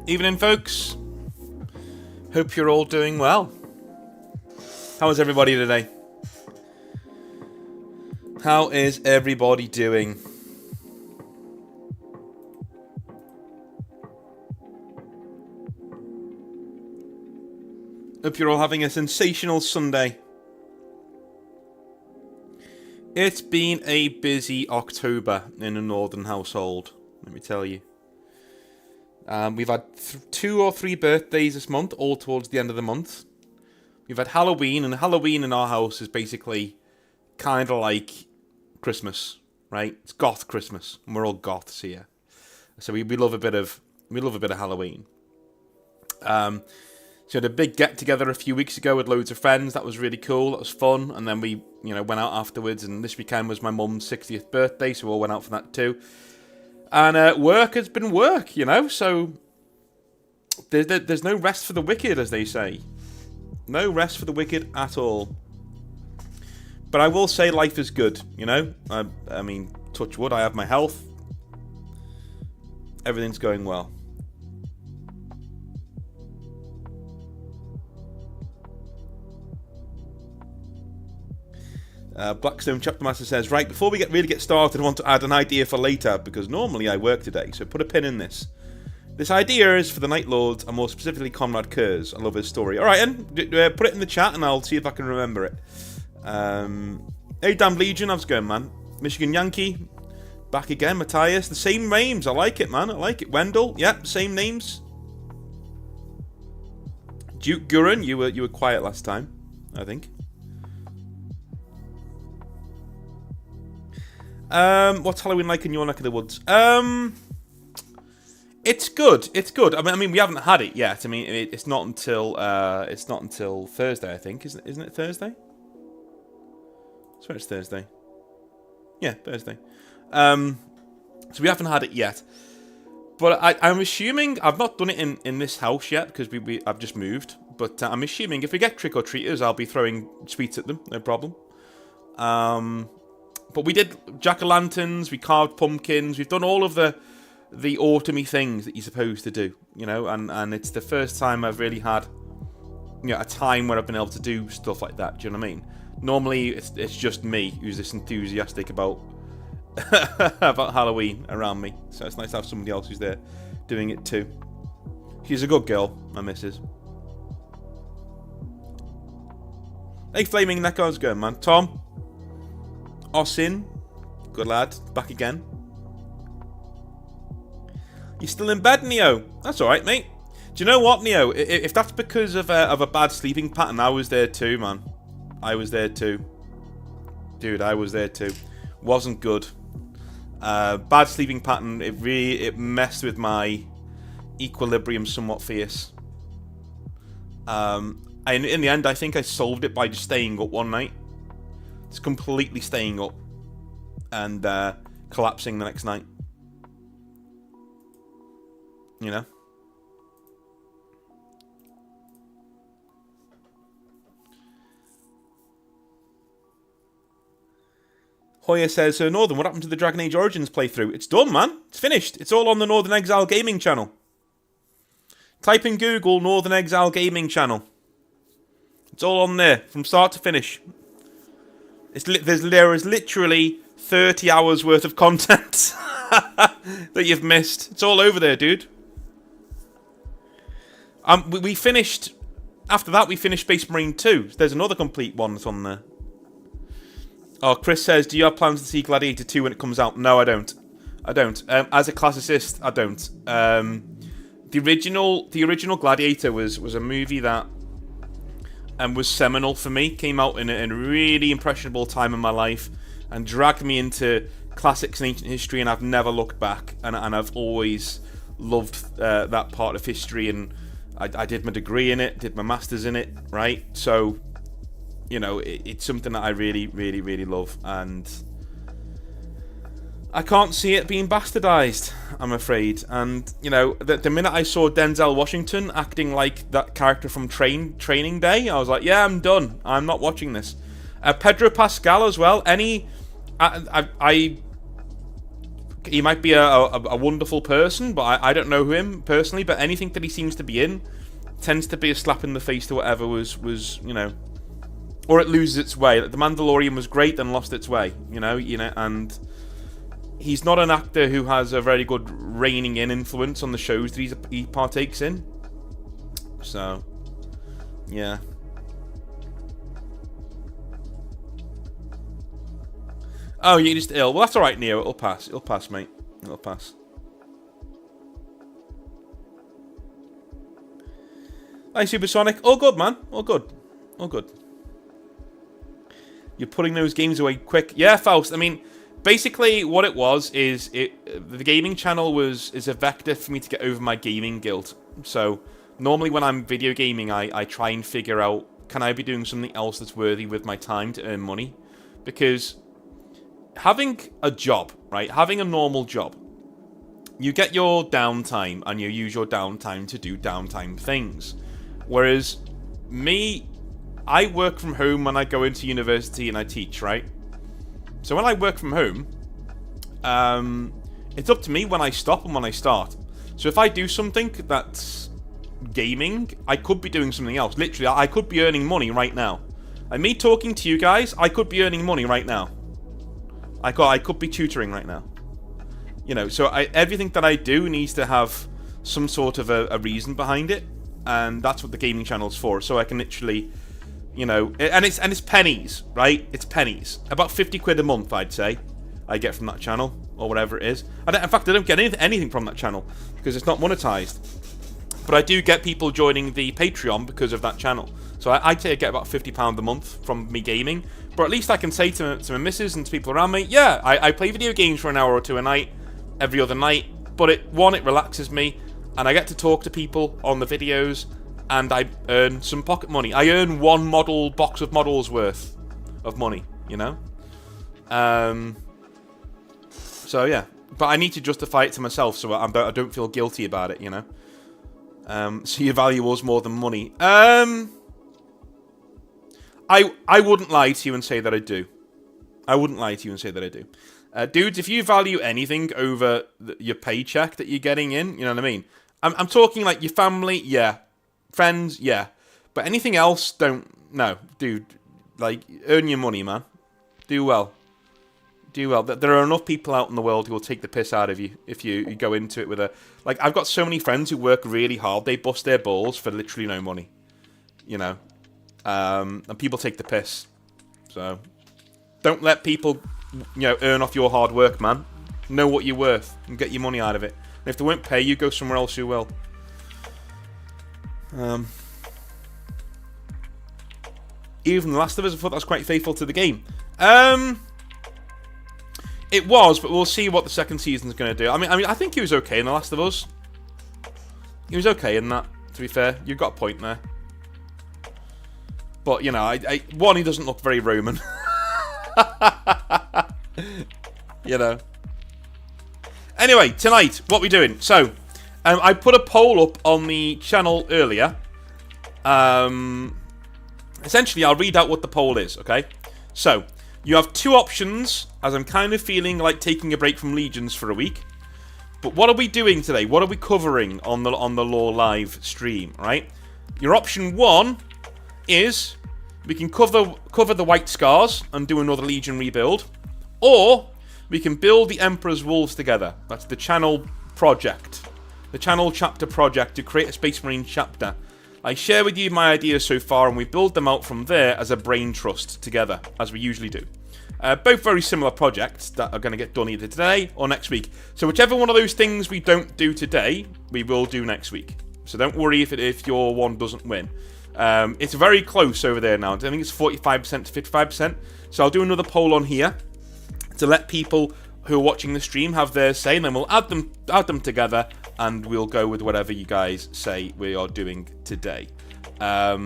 Evening, folks. Hope you're all doing well. How is everybody today? How is everybody doing? Hope you're all having a sensational Sunday. It's been a busy October in a northern household, let me tell you. We've had 2 or 3 birthdays this month, all towards the end of the month. We've had Halloween, and Halloween in our house is basically kind of like Christmas, right? It's goth Christmas, and we're all goths here, so we love a bit of Halloween. So we had a big get together a few weeks ago with loads of friends. That was really cool. That was fun, and then we went out afterwards. And this weekend was my mum's 60th birthday, so we all went out for that too. And work has been work, so there's no rest for the wicked, as they say. No rest for the wicked at all. But I will say life is good, I mean, touch wood, I have my health. Everything's going well. Blackstone Chapter Master says, right, before we really get started, I want to add an idea for later, because normally I work today, so put a pin in this. This idea is for the Night Lords, and more specifically Conrad Kurz. I love his story. Alright, then, put it in the chat, and I'll see if I can remember it. Hey, Damn Legion, how's it going, man? Michigan Yankee, back again. Matthias, the same names. I like it, man. I like it. Wendell, yep, same names. Duke Gurren, you were quiet last time, I think. What's Halloween like in your neck of the woods? It's good. It's good. I mean, we haven't had it yet. I mean, it's not until Thursday, I think. Isn't it Thursday? I swear it's Thursday. Yeah, Thursday. So we haven't had it yet. But I'm assuming I've not done it in this house yet because I've just moved. But I'm assuming if we get trick or treaters, I'll be throwing sweets at them. No problem. But we did jack-o'-lanterns, we carved pumpkins, we've done all of the autumny things that you're supposed to do, and it's the first time I've really had, a time where I've been able to do stuff like that, do you know what I mean? Normally, it's just me who's this enthusiastic about about Halloween around me, so it's nice to have somebody else who's there doing it too. She's a good girl, my missus. Hey, Flaming Neko, how's it going, man? Tom? Osin, good lad, back again. You're still in bed, Neo? That's alright, mate. Do you know what, Neo? If that's because of a bad sleeping pattern, I was there too, man. I was there too. Dude, I was there too. Wasn't good. Bad sleeping pattern, it messed with my equilibrium somewhat fierce. And in the end, I think I solved it by just staying up one night. It's completely staying up and collapsing the next night. Hoya says, so Northern, what happened to the Dragon Age Origins playthrough? It's done, man. It's finished. It's all on the Northern Exile Gaming channel. Type in Google Northern Exile Gaming channel. It's all on there from start to finish. There is literally 30 hours worth of content that you've missed. It's all over there, dude. We finished... After that, we finished Space Marine 2. There's another complete one that's on there. Oh, Chris says, do you have plans to see Gladiator 2 when it comes out? No, I don't. As a classicist, I don't. The original Gladiator was a movie that... and was seminal for me. Came out in a really impressionable time in my life and dragged me into classics and ancient history, and I've never looked back, and I've always loved that part of history, and I did my degree in it, did my master's in it, right? So, it's something that I really, really, really love, and I can't see it being bastardized, I'm afraid. And, the minute I saw Denzel Washington acting like that character from Training Day, I was like, yeah, I'm done. I'm not watching this. Pedro Pascal as well. I He might be a wonderful person, but I don't know him personally. But anything that he seems to be in tends to be a slap in the face to whatever was or it loses its way. Like, The Mandalorian was great, then lost its way. And he's not an actor who has a very good reining in influence on the shows that he partakes in. So, yeah. Oh, you're just ill. Well, that's alright, Neo. It'll pass. It'll pass, mate. It'll pass. Hi, Supersonic. All good, man. All good. All good. You're putting those games away quick. Yeah, Faust. I mean, basically what it was is the gaming channel is a vector for me to get over my gaming guilt. So normally when I'm video gaming, I try and figure out, can I be doing something else that's worthy with my time to earn money? Because having a job, right? Having a normal job, you get your downtime and you use your downtime to do downtime things. Whereas me, I work from home when I go into university and I teach, right? So when I work from home, it's up to me when I stop and when I start. So if I do something that's gaming, I could be doing something else. Literally, I could be earning money right now. And me talking to you guys, I could be earning money right now. I could be tutoring right now. So everything that I do needs to have some sort of a reason behind it. And that's what the gaming channel's for. So I can literally, and it's pennies, right? It's pennies. About 50 quid a month, I'd say, I get from that channel, or whatever it is. In fact, I don't get anything from that channel, because it's not monetized. But I do get people joining the Patreon because of that channel. So I'd say I get about £50 a month from me gaming. But at least I can say to my missus and to people around me, yeah, I play video games for an hour or two a night, every other night. But it relaxes me, and I get to talk to people on the videos, and I earn some pocket money. I earn one box of models worth of money, So yeah, but I need to justify it to myself so I don't feel guilty about it, So you value us more than money. I wouldn't lie to you and say that I do. I wouldn't lie to you and say that I do. Dudes, if you value anything over your paycheck that you're getting in, you know what I mean? I'm talking like your family, yeah. Friends, yeah. But anything else, no. Dude, like, earn your money, man. Do well. Do well. There are enough people out in the world who will take the piss out of you if you go into it with a... Like, I've got so many friends who work really hard. They bust their balls for literally no money. And people take the piss. So, don't let people, earn off your hard work, man. Know what you're worth and get your money out of it. And if they won't pay you, go somewhere else who will. Even The Last of Us, I thought that was quite faithful to the game. It was, but we'll see what the second season's going to do. I mean, I think he was okay in The Last of Us. He was okay in that, to be fair. You've got a point there. But, he doesn't look very Roman. Anyway, tonight, what we doing? So, I put a poll up on the channel earlier. Essentially, I'll read out what the poll is, okay? So, you have two options, as I'm kind of feeling like taking a break from Legions for a week. But what are we doing today? What are we covering on the Lore Live stream, right? Your option one is we can cover the White Scars and do another Legion rebuild. Or we can build the Emperor's Wolves together. That's the channel project. The channel chapter project to create a Space Marine chapter. I share with you my ideas so far, and we build them out from there as a brain trust together, as we usually do. Both very similar projects that are going to get done either today or next week. So whichever one of those things we don't do today, we will do next week. So don't worry if your one doesn't win. It's very close over there now. I think it's 45% to 55%. So I'll do another poll on here to let people who are watching the stream have their say, and then we'll add them together, and we'll go with whatever you guys say we are doing today. I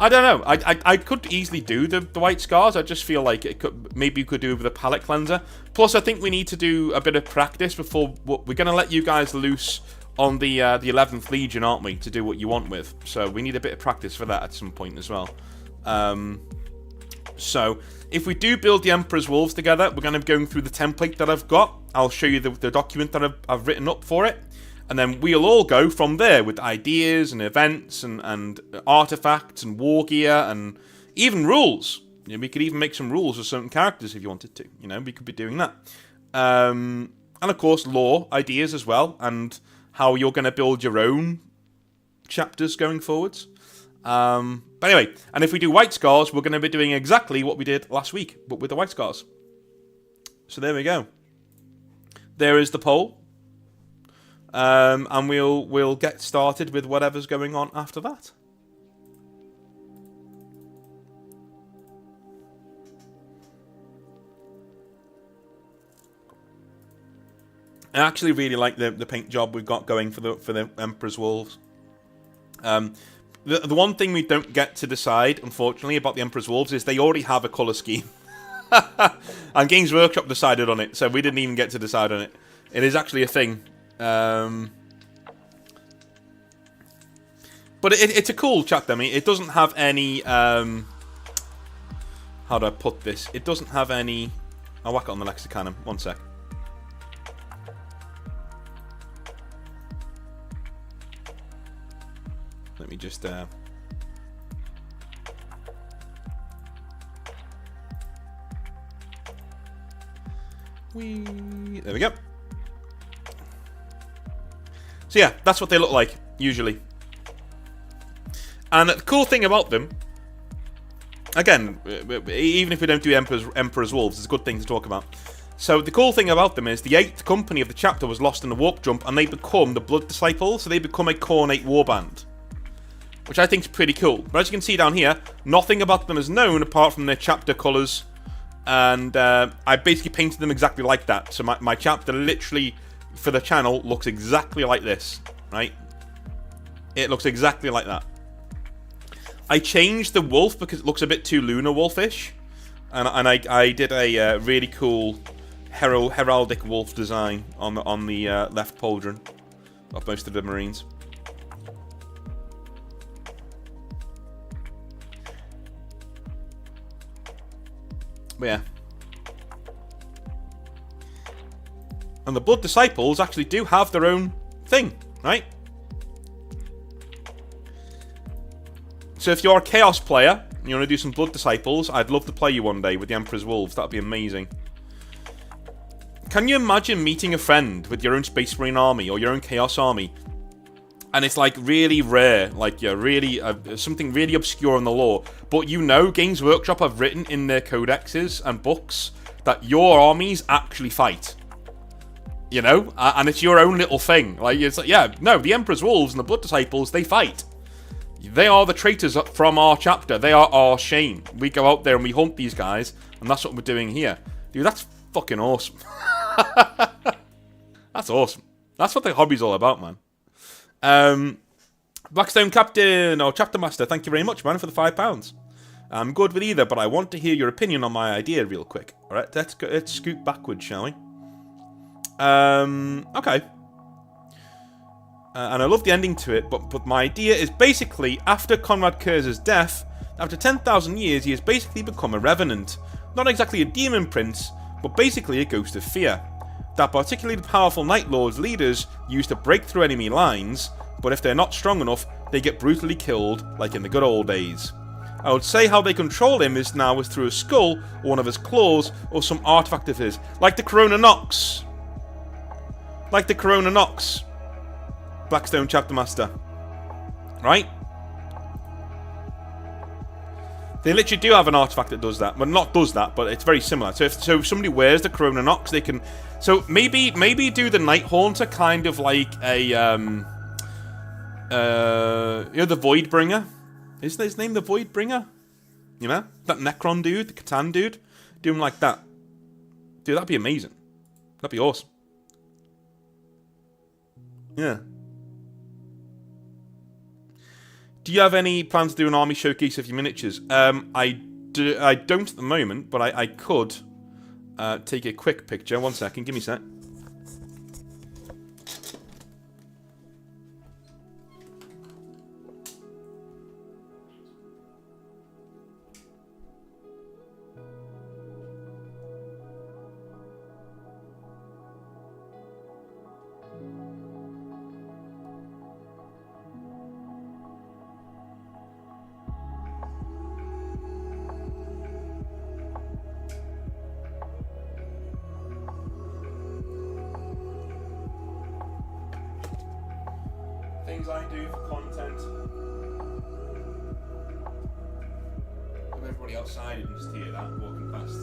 don't know. I could easily do the White Scars. I just feel like maybe you could do it with a palette cleanser. Plus, I think we need to do a bit of practice before we're going to let you guys loose on the 11th Legion, aren't we? To do what you want with. So we need a bit of practice for that at some point as well. So, if we do build the Emperor's Wolves together, we're going to be going through the template that I've got. I'll show you the document that I've written up for it. And then we'll all go from there with ideas and events and artifacts and war gear and even rules. You know, we could even make some rules for certain characters if you wanted to. You know, we could be doing that. And of course, lore ideas as well, and how you're going to build your own chapters going forwards. But anyway, and if we do White Scars, we're going to be doing exactly what we did last week, but with the White Scars. So there we go. There is the poll. And we'll get started with whatever's going on after that. I actually really like the paint job we've got going for the Emperor's Wolves. The one thing we don't get to decide, unfortunately, about the Emperor's Wolves is they already have a colour scheme. And Games Workshop decided on it, so we didn't even get to decide on it. It is actually a thing. But it's a cool chapter. I mean, it doesn't have any... how do I put this? It doesn't have any... I'll whack it on the Lexicanum. One sec. Let me just... There we go. So yeah, that's what they look like, usually. And the cool thing about them, again, even if we don't do Emperor's Wolves, it's a good thing to talk about. So the cool thing about them is the 8th company of the chapter was lost in a warp jump, and they become the Blood Disciples, so they become a Khornate warband. Which I think is pretty cool. But as you can see down here, nothing about them is known apart from their chapter colours. And I basically painted them exactly like that. So my chapter literally, for the channel, looks exactly like this. Right? It looks exactly like that. I changed the wolf because it looks a bit too lunar wolfish. And I did a really cool heraldic wolf design on the left pauldron of most of the Marines. But yeah. And the Blood Disciples actually do have their own thing, right? So if you're a Chaos player, and you want to do some Blood Disciples, I'd love to play you one day with the Emperor's Wolves. That'd be amazing. Can you imagine meeting a friend with your own Space Marine army or your own Chaos army? And it's like really rare, like really something really obscure in the lore. But you know, Games Workshop have written in their codexes and books that your armies actually fight. You know, and it's your own little thing. Like it's like, yeah, no, the Emperor's Wolves and the Blood Disciples, they fight. They are the traitors from our chapter. They are our shame. We go out there and we hunt these guys, and that's what we're doing here, dude. That's fucking awesome. That's awesome. That's what the hobby's all about, man. Blackstone Captain or Chapter Master, thank you very much, man, for the £5. I'm good with either, but I want to hear your opinion on my idea real quick. Alright, let's scoot backwards, shall we? Okay. And I love the ending to it, but my idea is basically, after Conrad Kurz's death, after 10,000 years, he has basically become a revenant. Not exactly a demon prince, but basically a ghost of fear. That particularly powerful Night Lord's leaders use to break through enemy lines, but if they're not strong enough, they get brutally killed, like in the good old days. I would say how they control him is through a skull, or one of his claws, or some artifact of his, like the Corona Nox. Like the Corona Nox. Blackstone Chapter Master. Right? They literally do have an artifact that does that. Well, not does that, but it's very similar. So if somebody wears the Corona Nox, they can... So maybe do the Night Haunter kind of like a... you know, the Voidbringer? Isn't his name the Voidbringer? You know? That Necron dude, the Catan dude. Do him like that. Dude, that'd be amazing. That'd be awesome. Yeah. Do you have any plans to do an army showcase of your miniatures? I don't at the moment, but I could take a quick picture. 1 second, give me a sec. things I do for content. If everybody outside didn't just hear that walking past.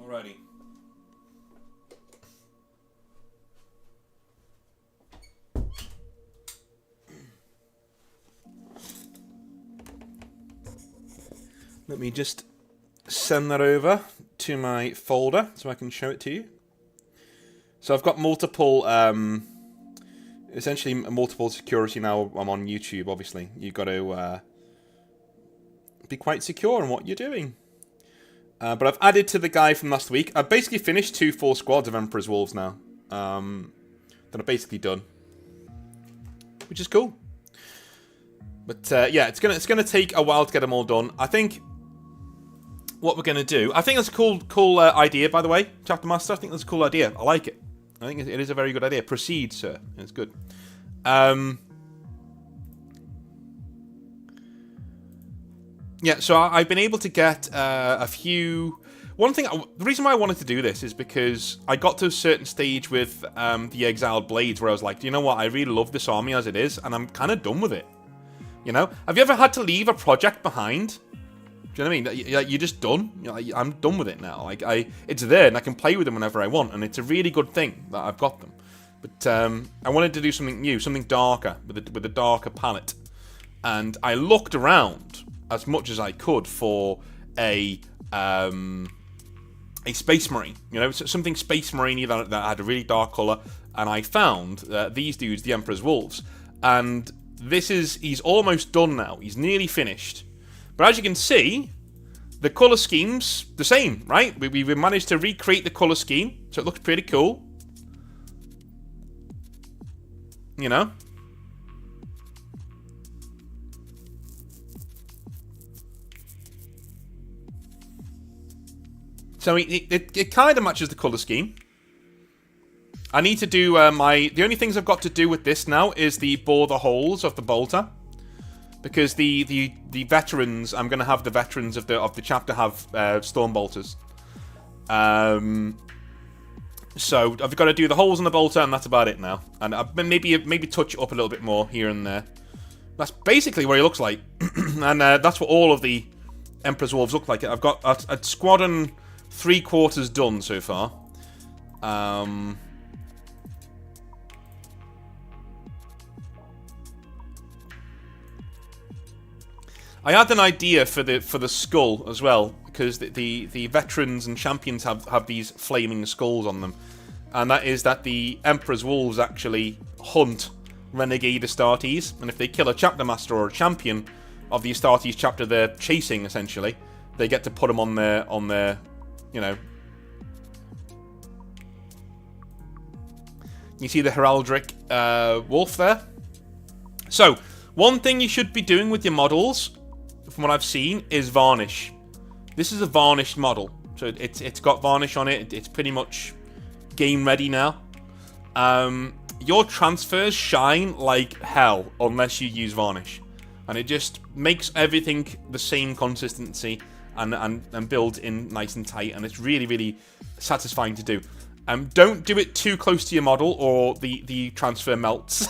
Alrighty. Let me just send that over to my folder so I can show it to you. So I've got multiple, essentially multiple security now. I'm on YouTube, obviously. You've got to be quite secure in what you're doing. But I've added to the guy from last week. I've basically finished 2 full squads of Emperor's Wolves now. That I've basically done, which is cool. But yeah, it's gonna take a while to get them all done. I think what we're gonna do. I think that's a cool idea, by the way, Chapter Master. I think that's a cool idea. I like it. I think it is a very good idea. Proceed, sir. It's good. Yeah, so I've been able to get a few... the reason why I wanted to do this is because I got to a certain stage with the Exiled Blades where I was like, you know what, I really love this army as it is, and I'm kind of done with it. You know? Have you ever had to leave a project behind? Do you know what I mean? You're just done. You're like, I'm done with it now. Like it's there, and I can play with them whenever I want, and it's a really good thing that I've got them. But I wanted to do something new, something darker, with a darker palette. And I looked around as much as I could for a Space Marine, you know, something Space Marine that had a really dark colour, and I found these dudes, the Emperor's Wolves, and he's almost done now. He's nearly finished, but as you can see, the colour scheme's the same, right? We've managed to recreate the colour scheme, so it looks pretty cool, you know. So it kind of matches the colour scheme. I need to do the only things I've got to do with this now is bore the holes of the bolter, because the veterans, I'm going to have the veterans of the chapter have storm bolters. So I've got to do the holes in the bolter, and that's about it now. And maybe touch it up a little bit more here and there. That's basically what he looks like, and that's what all of the Emperor's Wolves look like. I've got a squadron 3/4 done so far. I had an idea for the skull as well, because the veterans and champions have these flaming skulls on them, and that is that the Emperor's Wolves actually hunt renegade Astartes, and if they kill a chapter master or a champion of the Astartes chapter they're chasing, essentially, they get to put them on their you know. You see the heraldic wolf there? So, one thing you should be doing with your models, from what I've seen, is varnish. This is a varnished model. So it's got varnish on it. It's pretty much game ready now. Your transfers shine like hell unless you use varnish. And it just makes everything the same consistency and builds in nice and tight, and it's really, really satisfying to do. Don't do it too close to your model, or the transfer melts.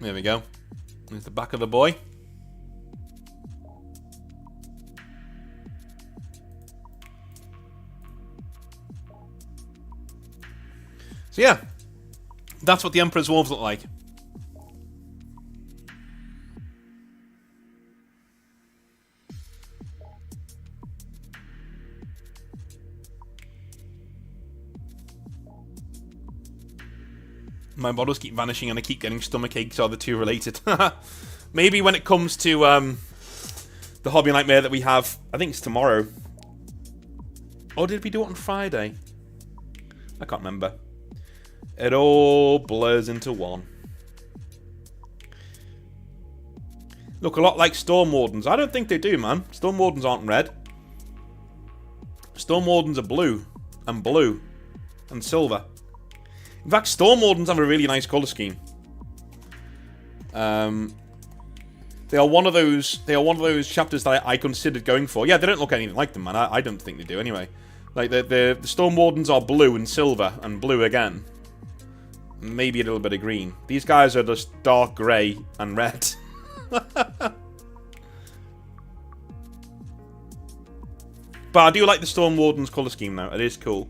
There we go. There's the back of the boy. So yeah, that's what the Emperor's Wolves look like. My models keep vanishing and I keep getting stomach aches. Are the two related? Maybe when it comes to the Hobby Nightmare that we have, I think it's tomorrow. Or did we do it on Friday? I can't remember. It all blurs into one. Look a lot like Storm Wardens. I don't think they do, man. Storm Wardens aren't red. Storm Wardens are blue. And silver. In fact, Storm Wardens have a really nice colour scheme. They are one of those chapters that I considered going for. Yeah, they don't look anything like them, man. I don't think they do anyway. Like the Storm Wardens are blue and silver and blue again. Maybe a little bit of green. These guys are just dark grey and red. But I do like the Storm Wardens colour scheme though. It is cool.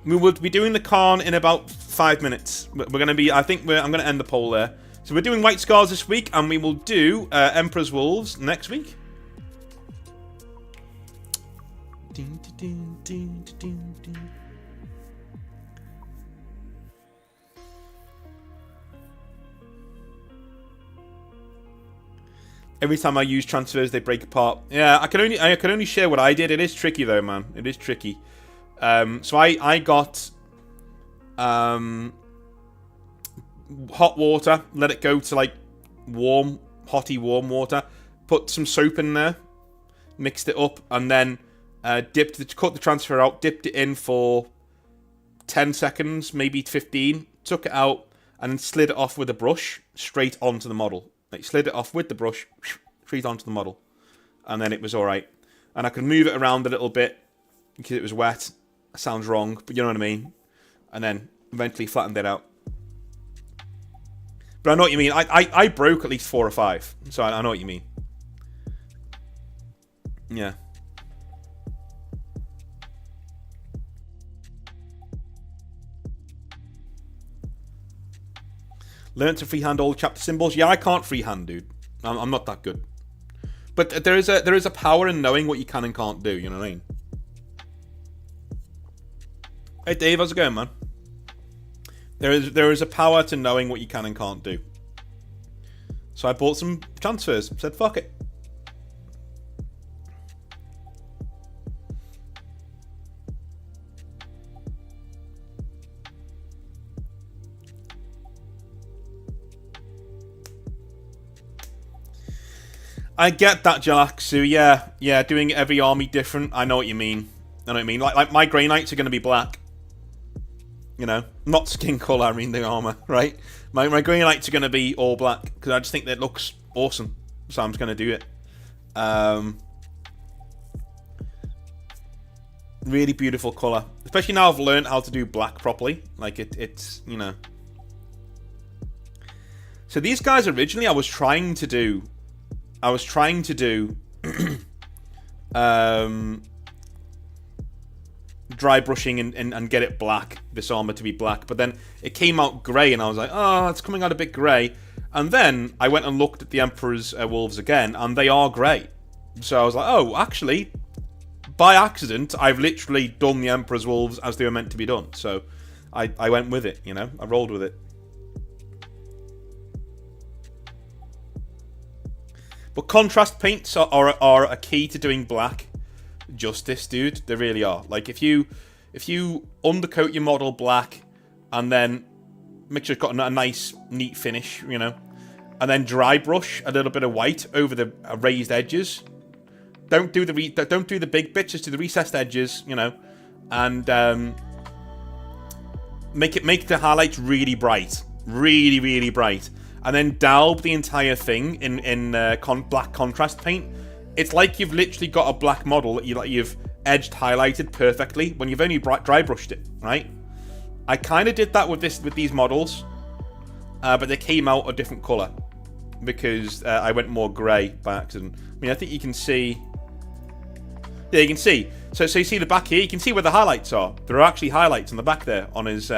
We will be doing the Khan in about 5 minutes. We're going to be, I'm going to end the poll there. So we're doing White Scars this week, and we will do Emperor's Wolves next week. Every time I use transfers, they break apart. Yeah, I can only share what I did. It is tricky though, man. It is tricky. So I got hot water, let it go to like warm water, put some soap in there, mixed it up, and then cut the transfer out, dipped it in for 10 seconds, maybe 15, took it out, and then slid it off with a brush straight onto the model. Like slid it off with the brush straight onto the model, and then it was all right. And I could move it around a little bit because it was wet. Sounds wrong, but you know what I mean. And then eventually flattened it out. But I know what you mean. I broke at least 4 or 5, so I know what you mean. Yeah. Learn to freehand all chapter symbols. Yeah, I can't freehand, dude. I'm not that good. But there is a power in knowing what you can and can't do. You know what I mean? Hey Dave, how's it going, man? There is a power to knowing what you can and can't do. So I bought some transfers. Said fuck it. I get that, Jalaxu. Yeah, doing every army different. I know what you mean. Like my Grey Knights are going to be black. You know, not skin color. I mean the armor, right? My Grey Knights are going to be all black because I just think that looks awesome. So I'm just going to do it. Really beautiful color, especially now I've learned how to do black properly. Like it's you know. So these guys originally, I was trying to do dry brushing and get it black, this armor to be black, but then it came out grey and I was like, oh, it's coming out a bit grey. And then I went and looked at the Emperor's Wolves again and they are grey. So I was like, oh, actually, by accident, I've literally done the Emperor's Wolves as they were meant to be done. So I went with it, you know, I rolled with it. But contrast paints are a key to doing black justice, dude. They really are. Like if you undercoat your model black and then make sure it's got a nice neat finish, you know, and then dry brush a little bit of white over the raised edges. Don't do the big bits, just do the recessed edges, you know, and make the highlights really bright, really bright, and then daub the entire thing in black contrast paint. It's like you've literally got a black model that you've edged highlighted perfectly when you've only dry brushed it, right? I kind of did that with these models, but they came out a different color because I went more grey by accident. I mean, I think you can see. Yeah, you can see. So you see the back here. You can see where the highlights are. There are actually highlights on the back there on his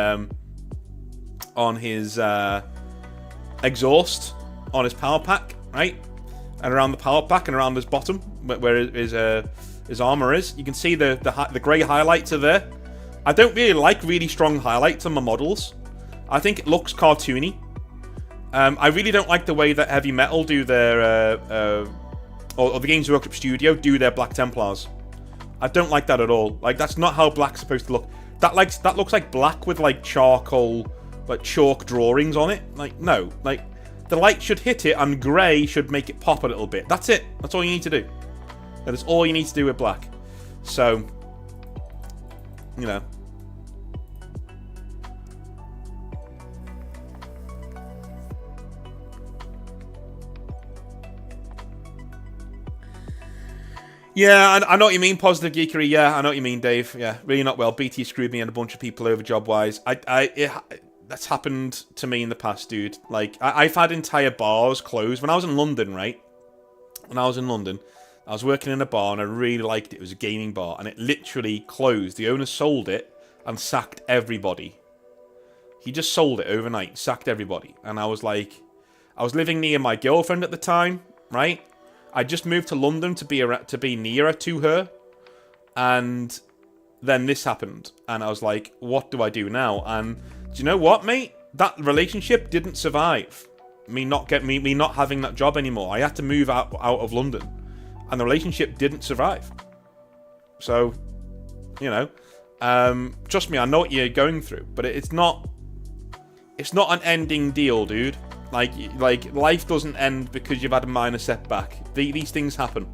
exhaust on his power pack, right? And around the power pack and around his bottom, where his His armor is. You can see the grey highlights are there. I don't really like really strong highlights on my models. I think it looks cartoony. I really don't like the way that Heavy Metal do their, or the Games Workshop Studio do their Black Templars. I don't like that at all. Like, that's not how black's supposed to look. That looks like black with, like, charcoal, like, chalk drawings on it. Like, no. Like, the light should hit it, and grey should make it pop a little bit. That's it. That's all you need to do. That is all you need to do with black. So, you know. Yeah, I know what you mean, Positive Geekery. Yeah, I know what you mean, Dave. Yeah, really not well. BT screwed me and a bunch of people over job-wise. That's happened to me in the past, dude. Like, I've had entire bars closed. When I was in London, right? When I was in London, I was working in a bar and I really liked it. It was a gaming bar and it literally closed. The owner sold it and sacked everybody. He just sold it overnight, sacked everybody. And I was like, I was living near my girlfriend at the time, right? I just moved to London to be nearer to her, and then this happened, and I was like, "What do I do now?" And do you know what, mate? That relationship didn't survive. Me not having that job anymore. I had to move out of London, and the relationship didn't survive. So, you know, trust me, I know what you're going through, but it's not an ending deal, dude. Like life doesn't end because you've had a minor setback. These things happen.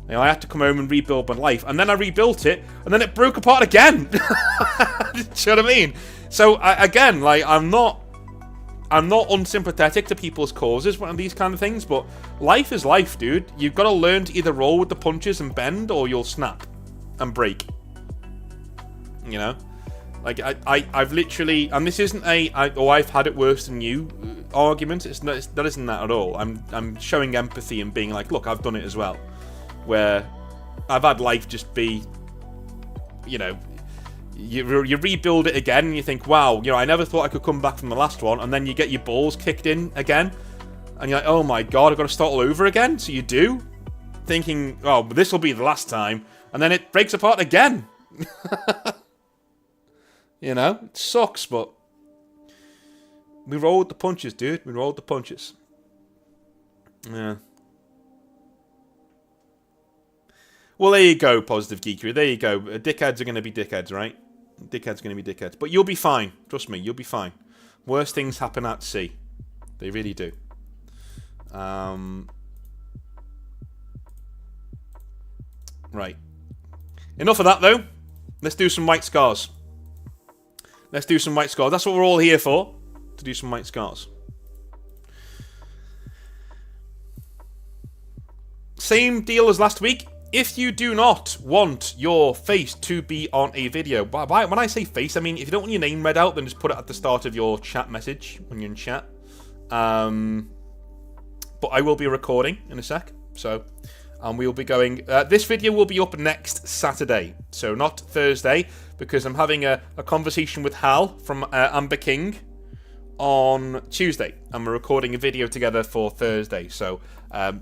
You know, I had to come home and rebuild my life, and then I rebuilt it, and then it broke apart again. Do you know what I mean? So again, like I'm not unsympathetic to people's causes when these kind of things, but life is life, dude. You've got to learn to either roll with the punches and bend, or you'll snap and break. You know. Like, I've literally... And this isn't I've had it worse than you argument. That isn't that at all. I'm showing empathy and being like, look, I've done it as well. Where I've had life just be... You know... You rebuild it again and you think, wow, you know, I never thought I could come back from the last one. And then you get your balls kicked in again. And you're like, oh my god, I've got to start all over again. So you do. Thinking, oh, this will be the last time. And then it breaks apart again. You know, it sucks, but we rolled the punches, dude. We rolled the punches. Yeah. Well, there you go, Positive Geekery. There you go. Dickheads are going to be dickheads, right? Dickheads are going to be dickheads. But you'll be fine. Trust me, you'll be fine. Worst things happen at sea. They really do. Right. Enough of that, though. Let's do some white scars. Let's do some white scars. That's what we're all here for. To do some white scars. Same deal as last week. If you do not want your face to be on a video, when I say face, I mean if you don't want your name read out, then just put it at the start of your chat message when you're in chat. But I will be recording in a sec. So, we'll be going... this video will be up next Saturday. So not Thursday, because I'm having a conversation with Hal from Amber King on Tuesday. And we're recording a video together for Thursday. So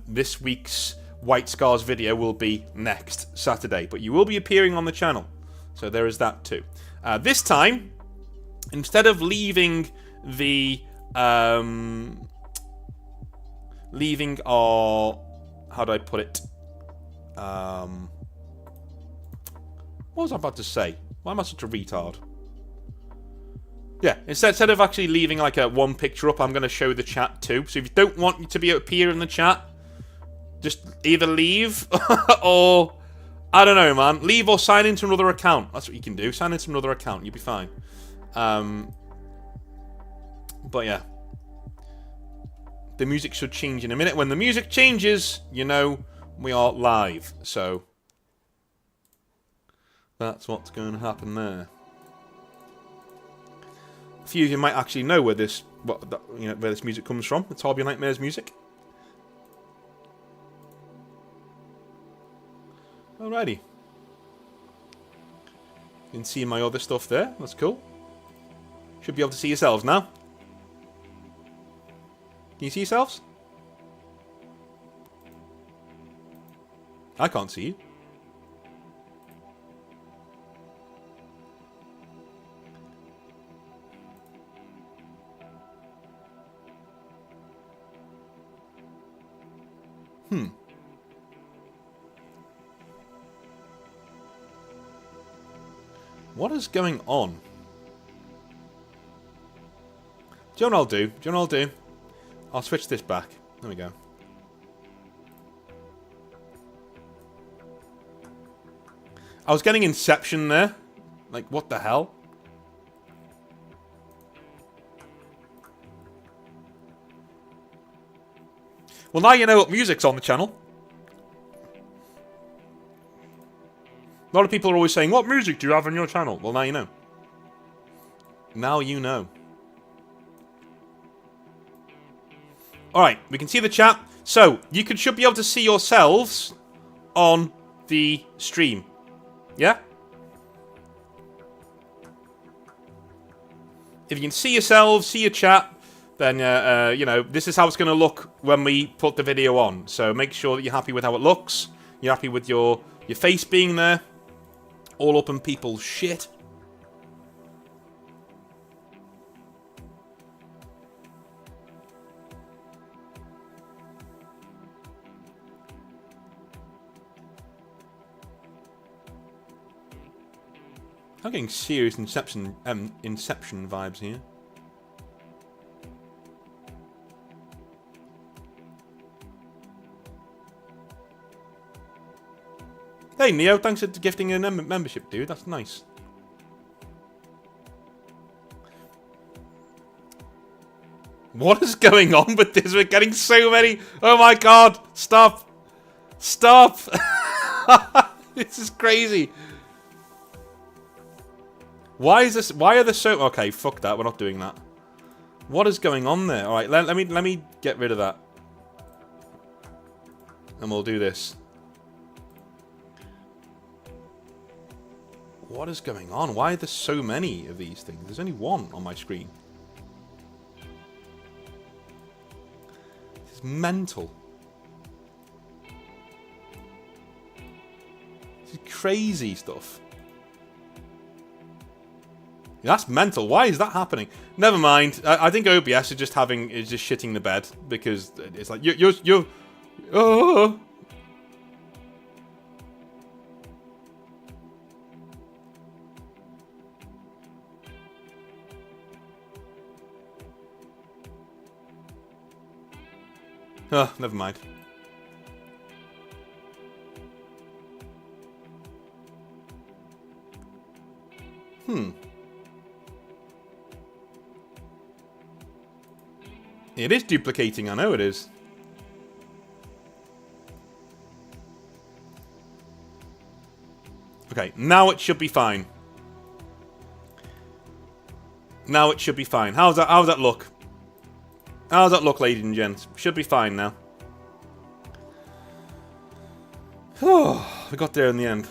this week's White Scars video will be next Saturday. But you will be appearing on the channel. So there is that too. This time, instead of leaving the... leaving our... How do I put it? What was I about to say? Why am I such a retard? Yeah, instead of actually leaving like a one picture up, I'm going to show the chat too. So if you don't want to be appear in the chat, just either leave or... I don't know, man. Leave or sign into another account. That's what you can do. Sign into another account. You'll be fine. But yeah. The music should change in a minute. When the music changes, you know we are live. So that's what's going to happen there. A few of you might actually know where this music comes from. It's Hobby Nightmares music. Alrighty. You can see my other stuff there. That's cool. Should be able to see yourselves now. Can you see yourselves? I can't see you. What is going on? Do you know what I'll do? Do you know what I'll do? I'll switch this back. There we go. I was getting Inception there. Like, what the hell? Well, now you know what music's on the channel. A lot of people are always saying, what music do you have on your channel? Well, now you know. Now you know. Alright, we can see the chat. So, you should be able to see yourselves on the stream. Yeah? If you can see yourselves, see your chat, then, you know, this is how it's going to look when we put the video on. So make sure that you're happy with how it looks. You're happy with your face being there. All up in people's shit. I'm getting serious Inception vibes here. Hey Neo, thanks for gifting a membership, dude. That's nice. What is going on with this? We're getting so many. Oh my god! Stop! Stop! This is crazy. Why is this? Why are there so? Okay, fuck that. We're not doing that. What is going on there? All right, let me get rid of that, and we'll do this. What is going on? Why are there so many of these things? There's only one on my screen. It's mental. This is crazy stuff. That's mental. Why is that happening? Never mind. I think OBS is just shitting the bed because it's like you're. Oh. Oh, never mind. It is duplicating, I know it is. Okay, now it should be fine. Now it should be fine. How's that look? How's that look, ladies and gents? Should be fine now. Oh, we got there in the end.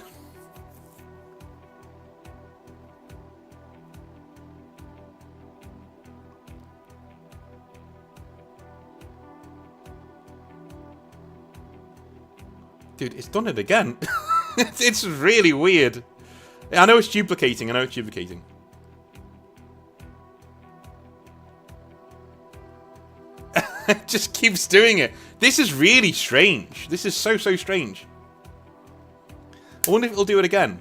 Dude, it's done it again. It's really weird. I know it's duplicating. It just keeps doing it. This is really strange. This is so strange. I wonder if it'll do it again.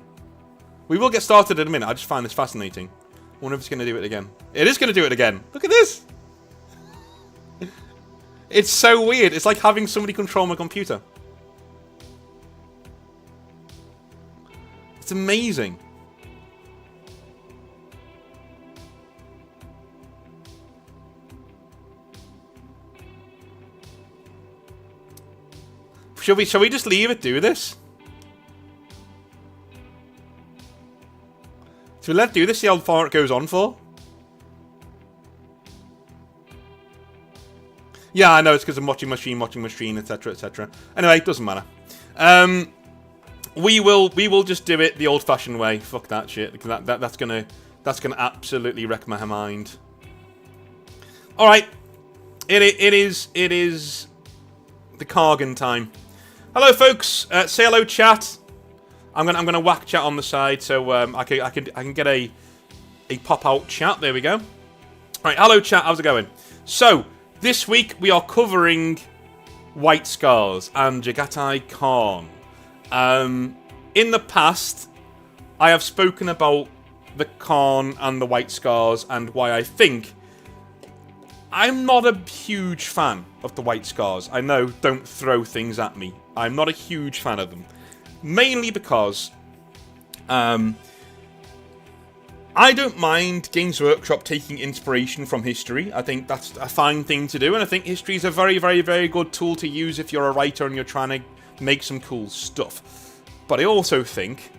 We will get started in a minute. I just find this fascinating. I wonder if it's going to do it again. It is going to do it again. Look at this. It's so weird. It's like having somebody control my computer. It's amazing. Shall we just leave it do this? Should we let it do this, see how far it goes on for? Yeah, I know, it's because I'm watching my stream, etc, etc. Anyway, it doesn't matter. We will just do it the old-fashioned way. Fuck that shit, because that's gonna absolutely wreck my mind. All right, it is the Kargan time. Hello, folks. Say hello, chat. I'm gonna whack chat on the side so I can get a pop out chat. There we go. All right, hello, chat. How's it going? So this week we are covering White Scars and Jagatai Khan. In the past, I have spoken about the Khan and the White Scars and why I think I'm not a huge fan of the White Scars. I know, don't throw things at me. I'm not a huge fan of them. Mainly because I don't mind Games Workshop taking inspiration from history. I think that's a fine thing to do, and I think history is a very, very, very good tool to use if you're a writer and you're trying to make some cool stuff. But I also think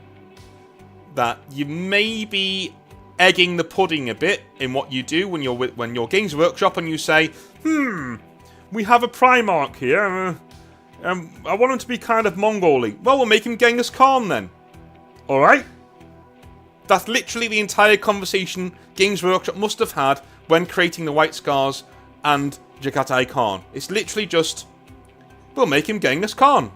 that you may be egging the pudding a bit in what you do when you're Games Workshop and you say, we have a Primarch here, I want him to be kind of Mongol-y. Well, we'll make him Genghis Khan then. Alright? That's literally the entire conversation Games Workshop must have had when creating the White Scars and Jagatai Khan. It's literally just, we'll make him Genghis Khan.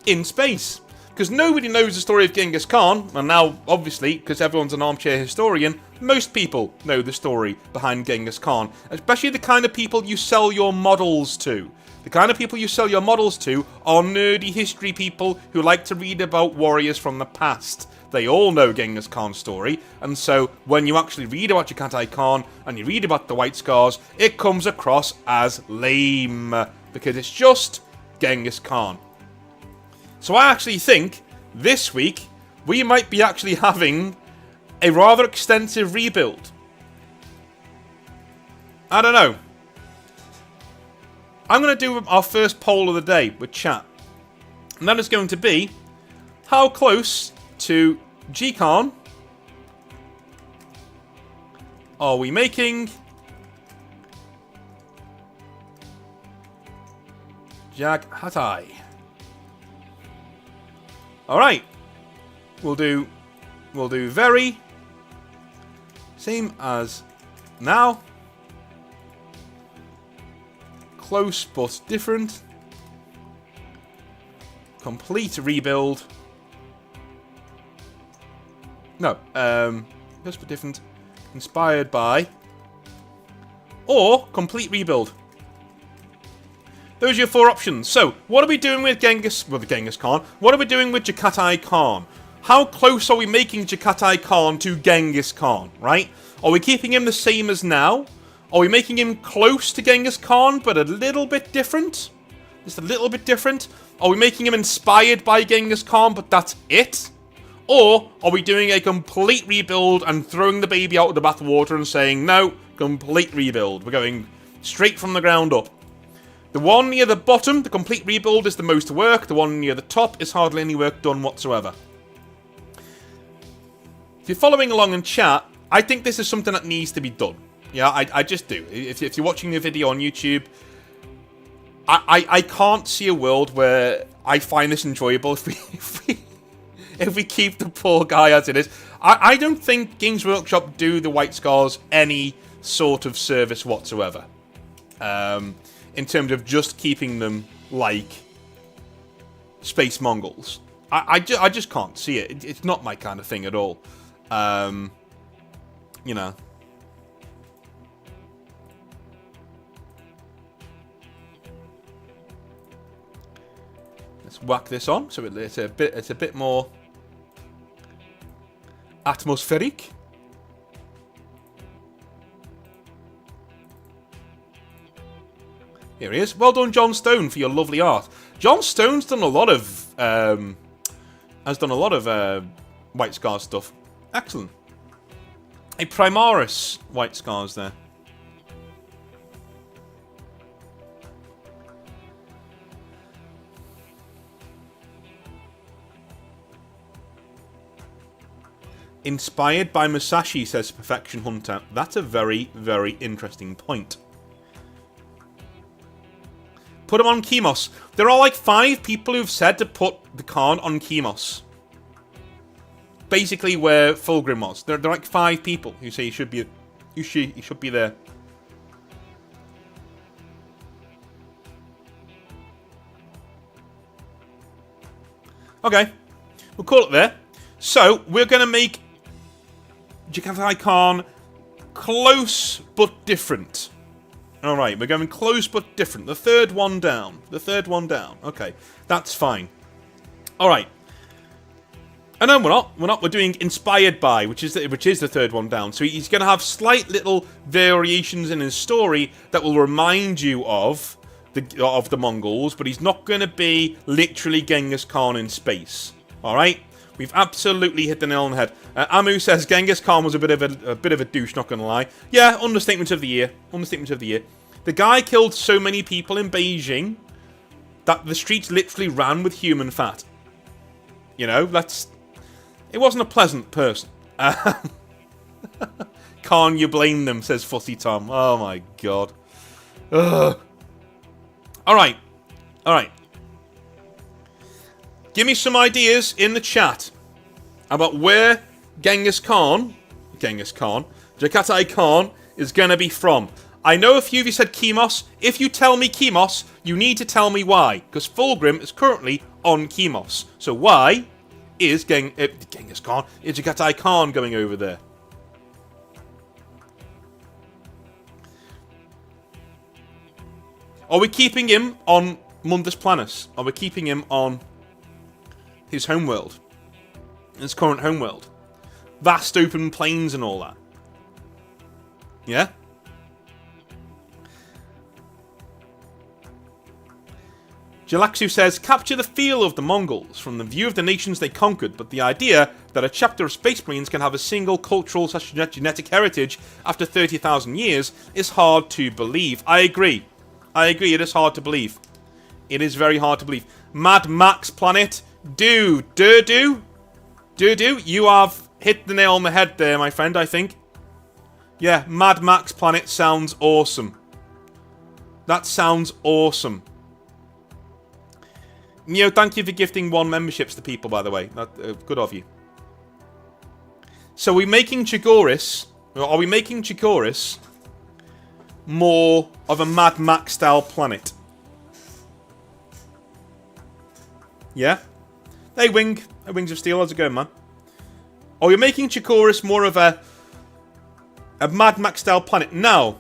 In space. Because nobody knows the story of Genghis Khan, and now, obviously, because everyone's an armchair historian, most people know the story behind Genghis Khan. Especially the kind of people you sell your models to. The kind of people you sell your models to are nerdy history people who like to read about warriors from the past. They all know Genghis Khan's story, and so when you actually read about Jagatai Khan and you read about the White Scars, it comes across as lame, because it's just Genghis Khan. So I actually think, this week, we might be actually having a rather extensive rebuild. I don't know. I'm going to do our first poll of the day with chat. And that is going to be, how close to G-Khan are we making Jagatai? Alright. We'll do very. Same as now. Close but different. Complete rebuild. No, close but different. Inspired by. Or complete rebuild. Those are your four options. So, what are we doing with Genghis Khan? What are we doing with Jagatai Khan? How close are we making Jagatai Khan to Genghis Khan, right? Are we keeping him the same as now? Are we making him close to Genghis Khan, but a little bit different? Just a little bit different? Are we making him inspired by Genghis Khan, but that's it? Or are we doing a complete rebuild and throwing the baby out of the bathwater and saying, no, complete rebuild. We're going straight from the ground up. The one near the bottom, the complete rebuild, is the most work. The one near the top is hardly any work done whatsoever. If you're following along in chat, I think this is something that needs to be done. Yeah, I just do. If you're watching the video on YouTube, I can't see a world where I find this enjoyable if we keep the poor guy as it is. I don't think Games Workshop do the White Scars any sort of service whatsoever. In terms of just keeping them like Space Mongols. I just can't see it. It's not my kind of thing at all. You know. Let's whack this on so it's a bit more atmospheric. Here he is. Well done, John Stone, for your lovely art. John Stone's done a lot of White Scars stuff. Excellent. A Primaris White Scars there. Inspired by Musashi, says Perfection Hunter. That's a very, very interesting point. Put him on Chemos. There are like 5 people who've said to put the Khan on Chemos. Basically where Fulgrim was. There are like 5 people who say he should be there. Okay. We'll call it there. So, we're going to make Jagatai Khan close but different. Alright, we're going close but different. The third one down. The third one down. Okay, that's fine. Alright. And no, we're not. We're doing inspired by, which is the third one down. So he's going to have slight little variations in his story that will remind you of the Mongols, but he's not going to be literally Genghis Khan in space. All right, we've absolutely hit the nail on the head. Amu says Genghis Khan was a bit of a douche. Not going to lie. Yeah, understatement of the year. Understatement of the year. The guy killed so many people in Beijing that the streets literally ran with human fat. You know, it wasn't a pleasant person. Can't you blame them, says Fussy Tom. Oh my god. Ugh. Alright. Alright. Give me some ideas in the chat about where Genghis Khan, Jakatai Khan, is going to be from. I know a few of you said Kemos. If you tell me Kemos, you need to tell me why. Because Fulgrim is currently on Kemos. So why is Genghis Khan, is Jakatai Khan going over there? Are we keeping him on Mundus Planus? Are we keeping him on his homeworld? His current homeworld? Vast open plains and all that? Yeah? Jalaxu says, capture the feel of the Mongols from the view of the nations they conquered, but the idea that a chapter of Space Marines can have a single cultural / genetic heritage after 30,000 years is hard to believe. I agree. I agree, it is hard to believe. It is very hard to believe. Mad Max Planet, you have hit the nail on the head there, my friend, I think. Yeah, Mad Max Planet sounds awesome. That sounds awesome. Neo, thank you for gifting 1 memberships to people, by the way. Good of you. So are we making Chigoris more of a Mad Max style planet? Yeah? Hey, Wings of Steel, how's it going, man? Are we making Chigoris more of a Mad Max style planet? Now,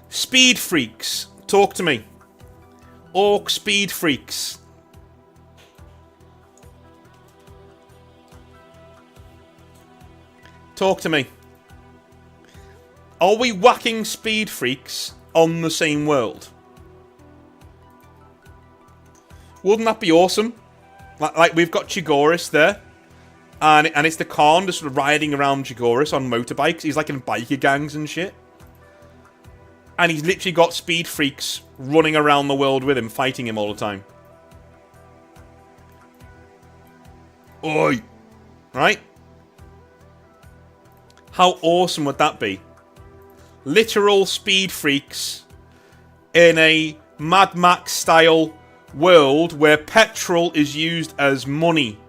Speed Freaks, talk to me. Orc Speed Freaks. Talk to me. Are we whacking Speed Freaks on the same world? Wouldn't that be awesome? Like we've got Chigoris there. And it's the Khan just sort of riding around Chigoris on motorbikes. He's like in biker gangs and shit. And he's literally got Speed Freaks running around the world with him, fighting him all the time. Oi! Right? How awesome would that be? Literal Speed Freaks in a Mad Max style world where petrol is used as money.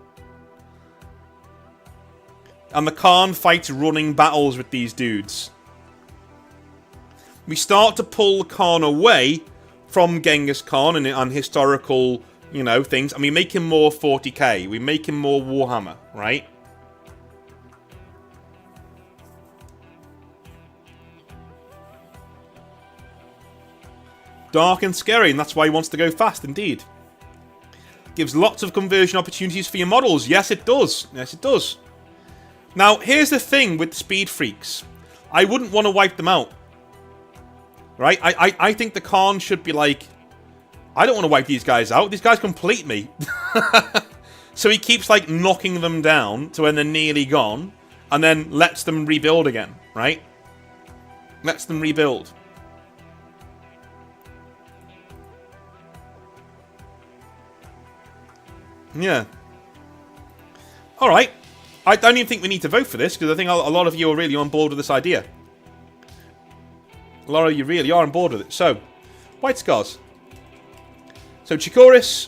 And the Khan fights running battles with these dudes. We start to pull the Khan away from Genghis Khan and historical, you know, things. And we make him more 40k. We make him more Warhammer, right? Dark and scary, and that's why he wants to go fast, indeed. Gives lots of conversion opportunities for your models. Yes, it does. Yes, it does. Now, here's the thing with Speed Freaks. I wouldn't want to wipe them out. Right? I think the Khan should be like, I don't want to wipe these guys out. These guys complete me. So he keeps, like, knocking them down to when they're nearly gone, and then lets them rebuild again, right? Lets them rebuild. Yeah. Alright. I don't even think we need to vote for this, because I think a lot of you are really on board with this idea. A lot of you really are on board with it. So, White Scars. So, Chigoris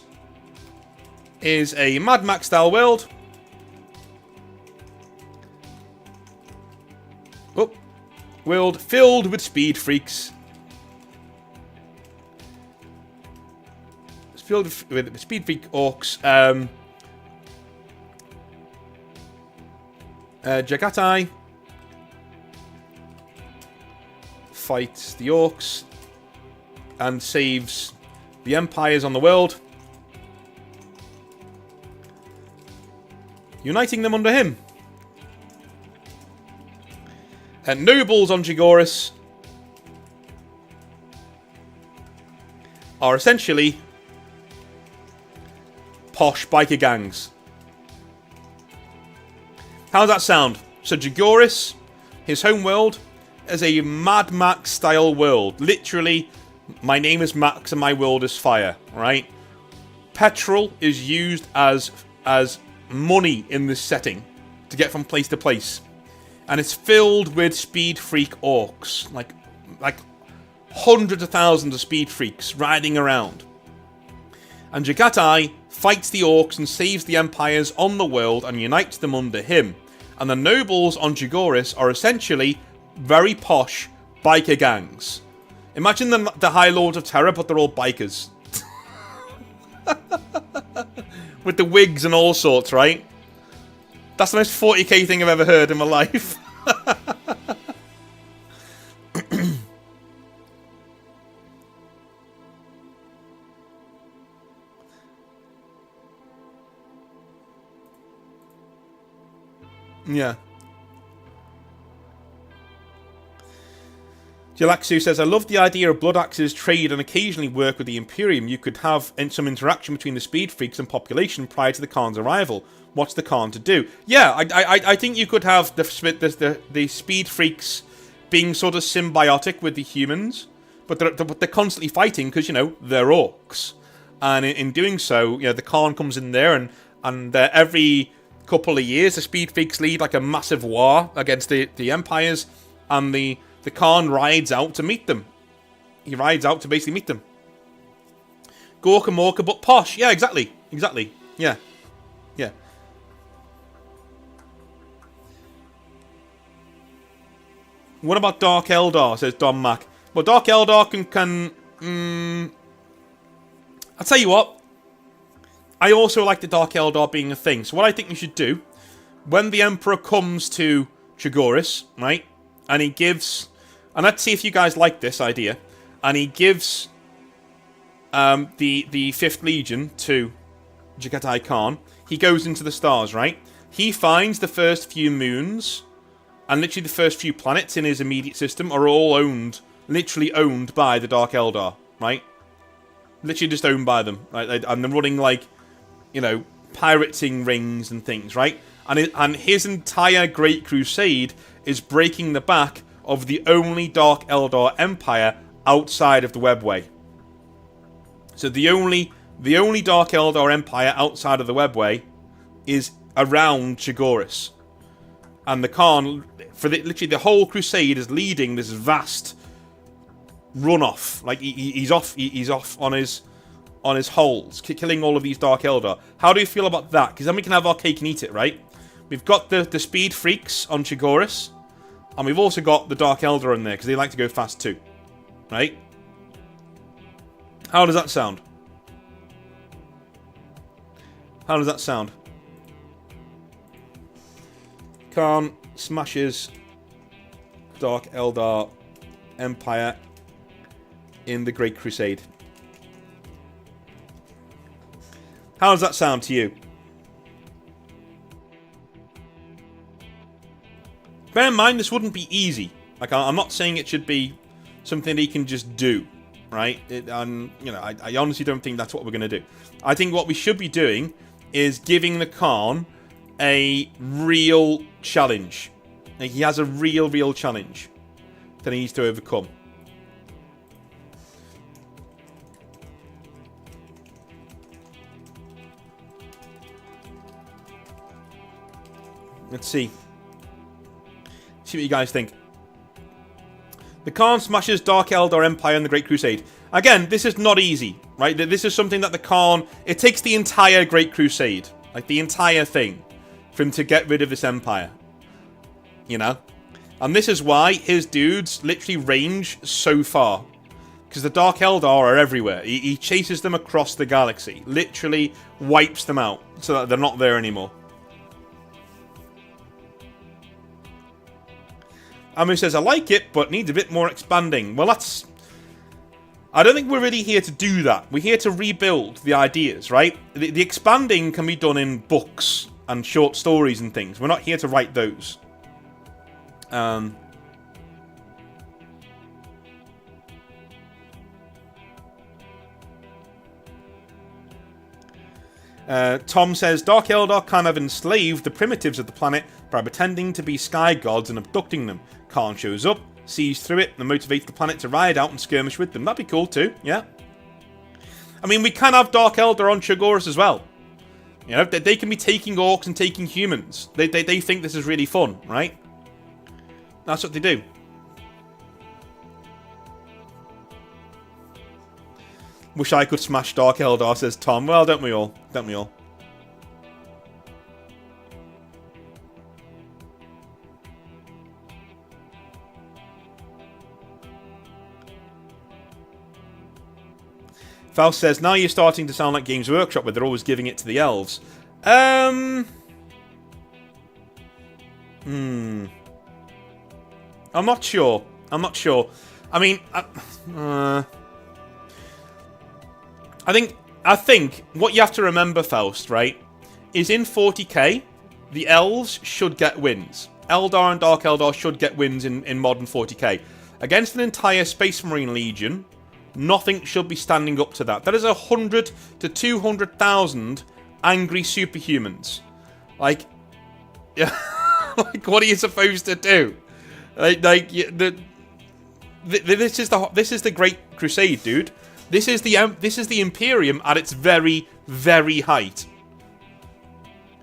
is a Mad Max style world. Oh. World filled with Speed Freaks. It's filled with Speed Freak Orcs. Jagatai. fights the orcs and saves the empires on the world, uniting them under him. And nobles on Jagoras are essentially posh biker gangs. How does that sound? So Jagoras, his home world, is a Mad Max style world. Literally, my name is Max and my world is fire, right? Petrol is used as money in this setting to get from place to place. And it's filled with speed freak orcs. Like hundreds of thousands of speed freaks riding around. And Jagatai fights the orcs and saves the empires on the world and unites them under him. And the nobles on Jagoras are essentially very posh biker gangs. Imagine the High Lords of Terror, but they're all bikers. With the wigs and all sorts, right? That's the most 40k thing I've ever heard in my life. Yeah. Jalaxu says, I love the idea of Blood Axes trade and occasionally work with the Imperium. You could have some interaction between the Speed Freaks and population prior to the Khan's arrival. What's the Khan to do? Yeah, I think you could have the Speed Freaks being sort of symbiotic with the humans, but they're constantly fighting because, you know, they're orcs. And in doing so, you know, the Khan comes in there and every couple of years the Speed Freaks lead like a massive war against the Empires, and the Khan rides out to meet them. He rides out to basically meet them. Gorka Morka, but posh. Yeah, exactly. Exactly. Yeah. Yeah. What about Dark Eldar, says Don Mac. Well, Dark Eldar can I'll tell you what. I also like the Dark Eldar being a thing. So what I think we should do, when the Emperor comes to Jagoras, right, and he gives... And let's see if you guys like this idea. And he gives the 5th Legion to Jagatai Khan. He goes into the stars, right? He finds the first few moons, and literally the first few planets in his immediate system are all owned, literally owned by the Dark Eldar, right? Literally just owned by them, right? And they're running, like, you know, pirating rings and things, right? And his entire Great Crusade is breaking the back of the only Dark Eldar Empire outside of the Webway. So the only Dark Eldar Empire outside of the Webway is around Jagoras. And the Khan, for literally the whole Crusade, is leading this vast runoff. Like, he's off on his holes, killing all of these Dark Eldar. How do you feel about that? Because then we can have our cake and eat it, right? We've got the Speed Freaks on Jagoras, and we've also got the Dark Eldar in there, because they like to go fast too. Right? How does that sound? How does that sound? Khan smashes Dark Eldar Empire in the Great Crusade. How does that sound to you? Bear in mind, this wouldn't be easy. Like, I'm not saying it should be something he can just do, right? And, you know, I honestly don't think that's what we're going to do. I think what we should be doing is giving the Khan a real challenge. Like, he has a real challenge that he needs to overcome. Let's see. See what you guys think. The Khan smashes Dark Eldar Empire in the Great Crusade. Again, this is not easy, right? This is something that the Khan... It takes the entire Great Crusade, like the entire thing, for him to get rid of this empire. You know? And this is why his dudes literally range so far. Because the Dark Eldar are everywhere. He chases them across the galaxy. Literally wipes them out so that they're not there anymore. Amu says, I like it, but needs a bit more expanding. Well, that's... I don't think we're really here to do that. We're here to rebuild the ideas, right? The expanding can be done in books and short stories and things. We're not here to write those. Tom says, Dark Eldar kind of enslaved the primitives of the planet by pretending to be sky gods and abducting them. Khan shows up, sees through it, and motivates the planet to ride out and skirmish with them. That'd be cool too, yeah. I mean, we can have Dark Eldar on Chogoris as well. You know, they can be taking orcs and taking humans. They think this is really fun, right? That's what they do. Wish I could smash Dark Eldar, says Tom. Well, don't we all? Don't we all? Faust says, now you're starting to sound like Games Workshop, where they're always giving it to the elves. I'm not sure. I'm not sure. I mean, I think what you have to remember, Faust, right, is in 40k, the elves should get wins. Eldar and Dark Eldar should get wins in modern 40k. Against an entire Space Marine Legion, nothing should be standing up to that. That is 100 to 200,000 angry superhumans. Like, like, what are you supposed to do? This is the Great Crusade, dude. This is the Imperium at its very, very height.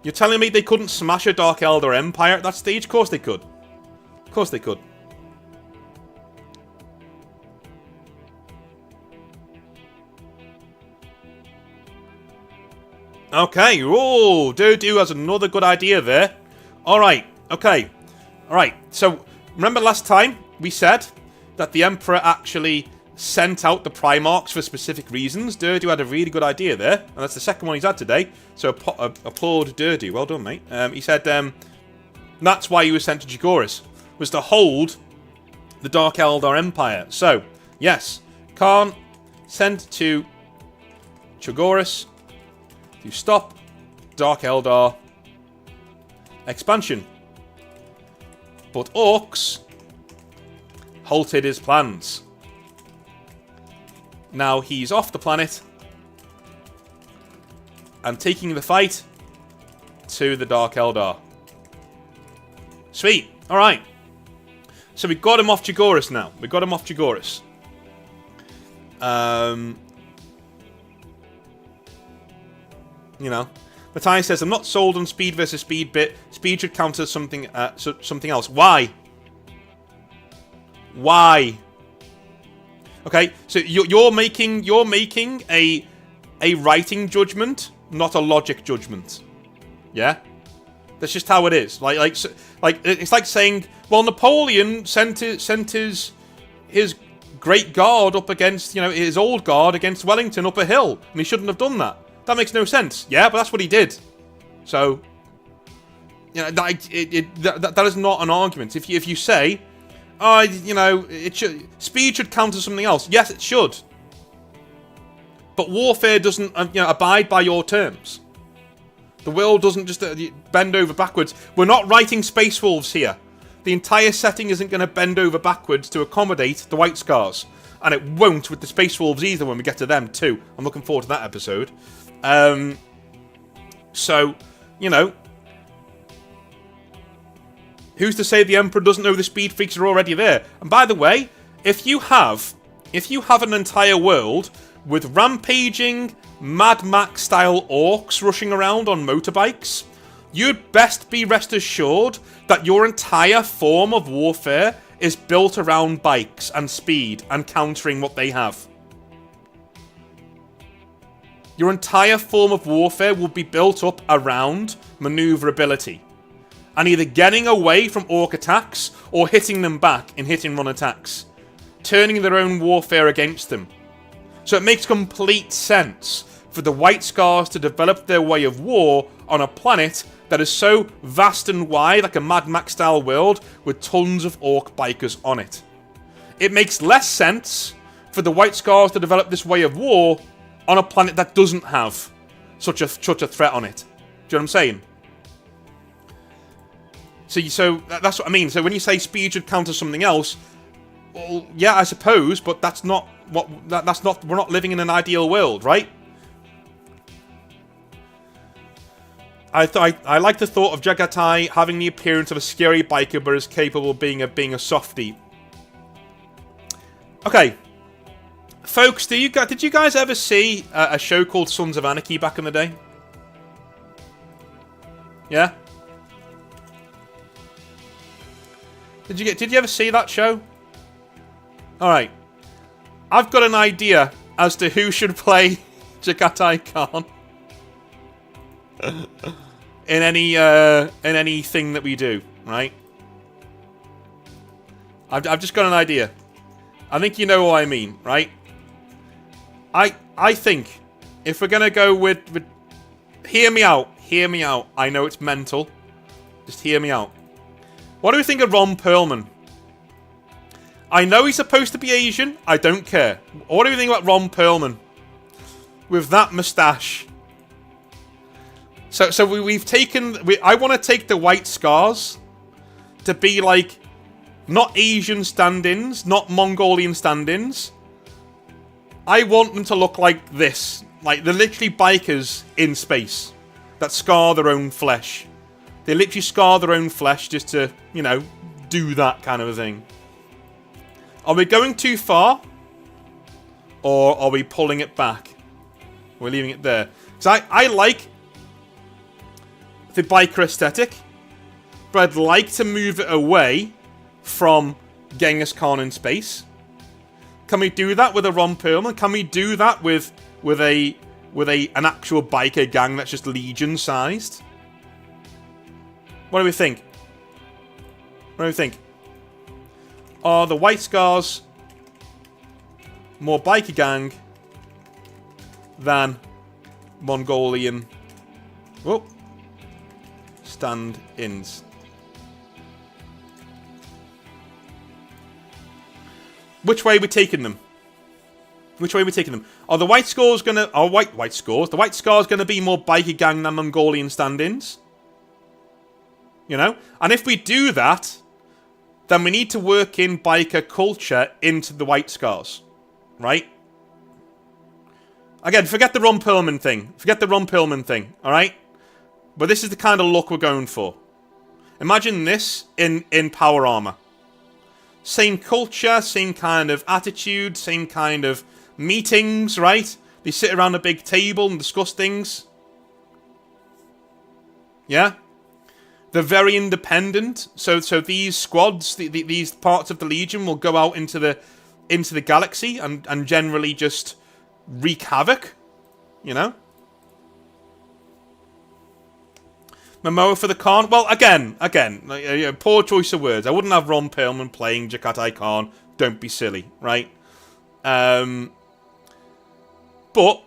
You're telling me they couldn't smash a Dark Eldar Empire at that stage? Of course they could. Of course they could. Okay, oh, Durdu has another good idea there. Alright, okay. Alright, so, remember last time we said that the Emperor actually sent out the Primarchs for specific reasons? Durdu had a really good idea there, and that's the second one he's had today, so applaud Durdu. Well done, mate. He said that's why he was sent to Chogoris, was to hold the Dark Eldar Empire. So, yes, Khan sent to Chogoris to stop Dark Eldar expansion. But Orcs halted his plans. Now he's off the planet and taking the fight to the Dark Eldar. Sweet. Alright. So we got him off Chogoris now. We got him off Chogoris. You know, Matthias says, I'm not sold on speed versus speed bit. Speed should count as something else. Why? Why? Okay, so you're making a writing judgment, not a logic judgment. Yeah, that's just how it is. Like it's like saying, well, Napoleon sent his great guard up against, you know, his old guard against Wellington up a hill, and he shouldn't have done that. That makes no sense. Yeah, but that's what he did. So, you know, that is not an argument. If you say, oh, you know, speed should count as something else. Yes, it should. But warfare doesn't, you know, abide by your terms. The world doesn't just bend over backwards. We're not writing Space Wolves here. The entire setting isn't going to bend over backwards to accommodate the White Scars. And it won't with the Space Wolves either when we get to them too. I'm looking forward to that episode. So, you know, who's to say the Emperor doesn't know the speed freaks are already there? And by the way, if you have an entire world with rampaging, Mad Max style orcs rushing around on motorbikes, you'd best be rest assured that your entire form of warfare is built around bikes and speed and countering what they have. Your entire form of warfare will be built up around maneuverability. And either getting away from orc attacks or hitting them back in hit-and-run attacks. Turning their own warfare against them. So it makes complete sense for the White Scars to develop their way of war on a planet that is so vast and wide, like a Mad Max-style world, with tons of orc bikers on it. It makes less sense for the White Scars to develop this way of war on a planet that doesn't have such a threat on it. Do you know what I'm saying? So that's what I mean. So when you say speed should counter something else, well, yeah, I suppose, but that's not what. That's not. We're not living in an ideal world, right? I like the thought of Jagatai having the appearance of a scary biker, but is capable of being a softie. Okay, folks, did you guys ever see a show called Sons of Anarchy back in the day? Yeah. Did you ever see that show? All right, I've got an idea as to who should play Jagatai Khan. in anything that we do, right? I've just got an idea. I think you know what I mean, right? I think if we're gonna go with hear me out. I know it's mental. Just hear me out. What do we think of Ron Perlman? I know he's supposed to be Asian. I don't care. What do we think about Ron Perlman with that moustache? So we've taken. I want to take the White Scars to be like not Asian stand-ins, not Mongolian stand-ins. I want them to look like this, like they're literally bikers in space that scar their own flesh. They literally scar their own flesh just to, you know, do that kind of a thing. Are we going too far, or are we pulling it back? We're leaving it there because I like the biker aesthetic, but I'd like to move it away from Genghis Khan in space. Can we do that with a Ron Perlman? Can we do that with an actual biker gang that's just Legion sized? What do we think? What do we think? Are the White Scars more biker gang than Mongolian stand-ins? Which way are we taking them? Which way are we taking them? Are the White Scars gonna... The White Scars gonna be more biker gang than Mongolian stand-ins? You know? And if we do that, then we need to work in biker culture into the White Scars. Right? Again, forget the Ron Perlman thing. Alright? But this is the kind of look we're going for. Imagine this in power armor. Same culture, same kind of attitude, same kind of meetings, right? They sit around a big table and discuss things. Yeah? They're very independent. So these squads, these parts of the Legion will go out into the galaxy and generally just wreak havoc. You know? Momoa for the Khan. Well, again, poor choice of words. I wouldn't have Ron Perlman playing Jagatai Khan. Don't be silly, right? But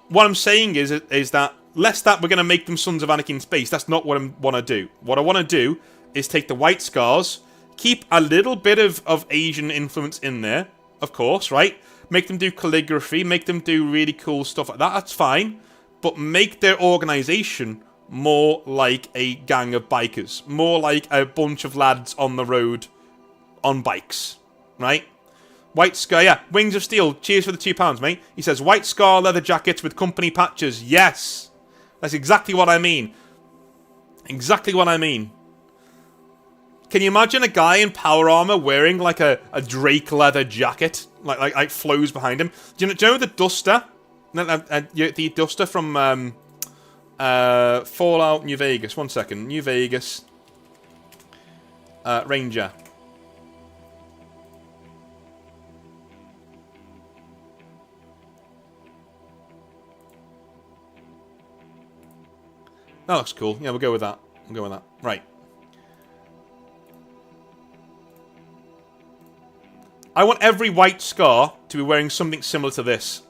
what I'm saying is that less that we're going to make them Sons of Anarchy in space. That's not what I want to do. What I want to do is take the White Scars, keep a little bit of Asian influence in there, of course, right? Make them do calligraphy, make them do really cool stuff like that. That's fine. But make their organization more like a gang of bikers. More like a bunch of lads on the road on bikes. Right? White Scar, yeah. Wings of Steel. Cheers for the £2, mate. He says, White Scar leather jackets with company patches. Yes! That's exactly what I mean. Exactly what I mean. Can you imagine a guy in power armor wearing like a Drake leather jacket? Like flows behind him. Do you know the Duster? The Duster from... Fallout New Vegas. 1 second. New Vegas. Ranger. That looks cool. Yeah, we'll go with that. Right. I want every White Scar to be wearing something similar to this.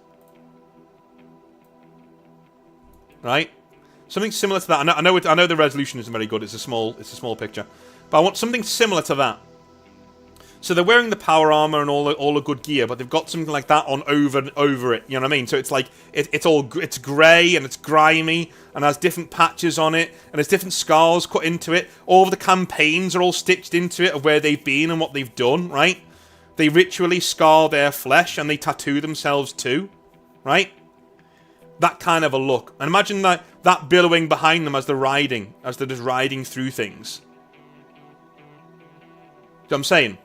Right? Something similar to that. I know the resolution isn't very good. It's a small picture, but I want something similar to that. So they're wearing the power armor and all the good gear, but they've got something like that on over it. You know what I mean? So it's like it's grey and it's grimy and has different patches on it and there's different scars cut into it. All of the campaigns are all stitched into it of where they've been and what they've done. Right? They ritually scar their flesh and they tattoo themselves too. Right? That kind of a look. And imagine that billowing behind them as they're just riding through things. You know what I'm saying?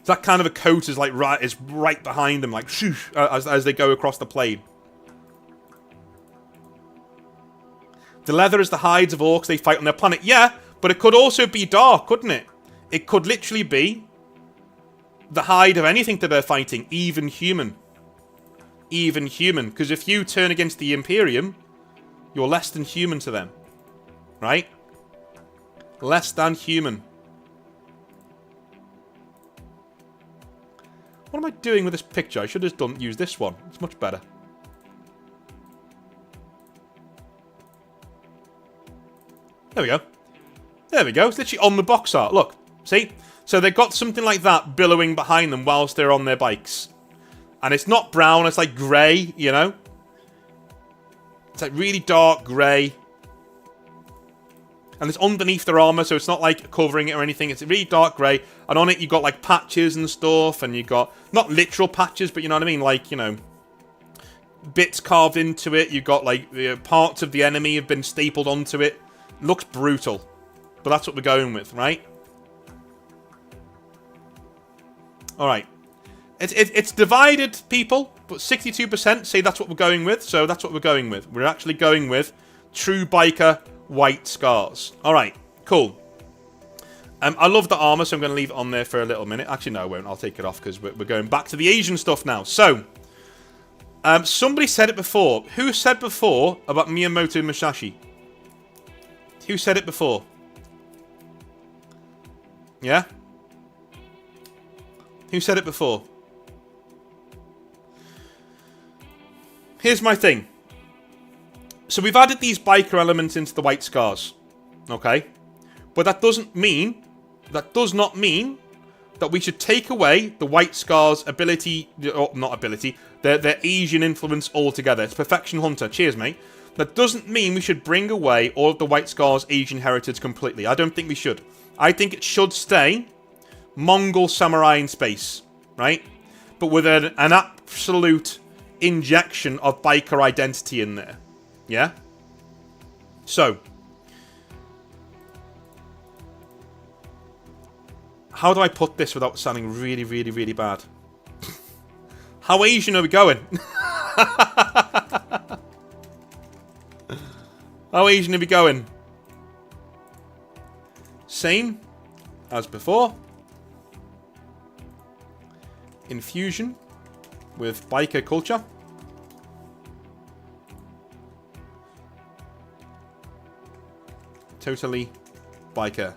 That kind of a coat is like right behind them, like shoosh, as they go across the plain. The leather is the hides of orcs they fight on their planet. Yeah, but it could also be dark, couldn't it? It could literally be the hide of anything that they're fighting, even human. Even human. Because if you turn against the Imperium, you're less than human to them. Right? Less than human. What am I doing with this picture? I should have just used this one. It's much better. There we go. There we go. It's literally on the box art. Look. See? So they've got something like that billowing behind them whilst they're on their bikes. And it's not brown. It's like grey, you know? It's like really dark grey. And it's underneath their armor, so it's not like covering it or anything. It's really dark grey. And on it, you've got like patches and stuff. And you've got, not literal patches, but you know what I mean? Like, you know, bits carved into it. You've got like parts of the enemy have been stapled onto it. Looks brutal. But that's what we're going with, right? Alright. It's divided, people. But 62% say that's what we're going with. So that's what we're going with. We're actually going with true biker white scars. Alright, cool. I love the armor, so I'm going to leave it on there for a little minute. Actually, no, I won't. I'll take it off because we're going back to the Asian stuff now. So, somebody said it before. Who said before about Miyamoto Musashi? Who said it before? Yeah? Who said it before? Here's my thing. So we've added these biker elements into the white scars. Okay? But that does not mean that we should take away the white scars' ability, or not ability, their Asian influence altogether. It's Perfection Hunter. Cheers, mate. That doesn't mean we should bring away all of the white scars' Asian heritage completely. I don't think we should. I think it should stay Mongol samurai in space. Right? But with an absolute injection of biker identity in there. Yeah? So, how do I put this without sounding really, really, really bad? How Asian are we going? How Asian are we going? Same as before. Infusion with biker culture. Totally biker.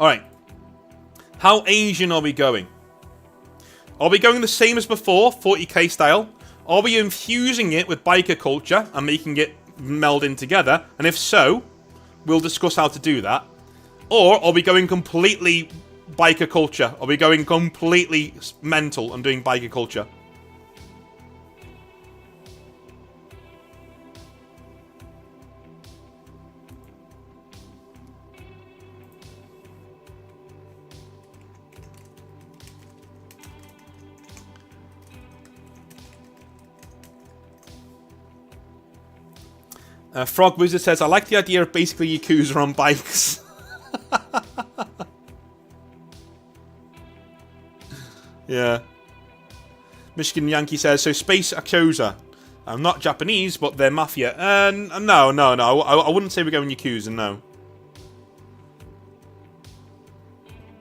Alright. How Asian are we going? Are we going the same as before, 40k style? Are we infusing it with biker culture and making it meld in together? And if so, we'll discuss how to do that. Or are we going completely biker culture? Are we going completely mental and doing biker culture? Frog Wizard says, I like the idea of basically Yakuza on bikes. Yeah. Michigan Yankee says, so Space Yakuza. I'm not Japanese, but they're mafia. No. I wouldn't say we're going Yakuza, no.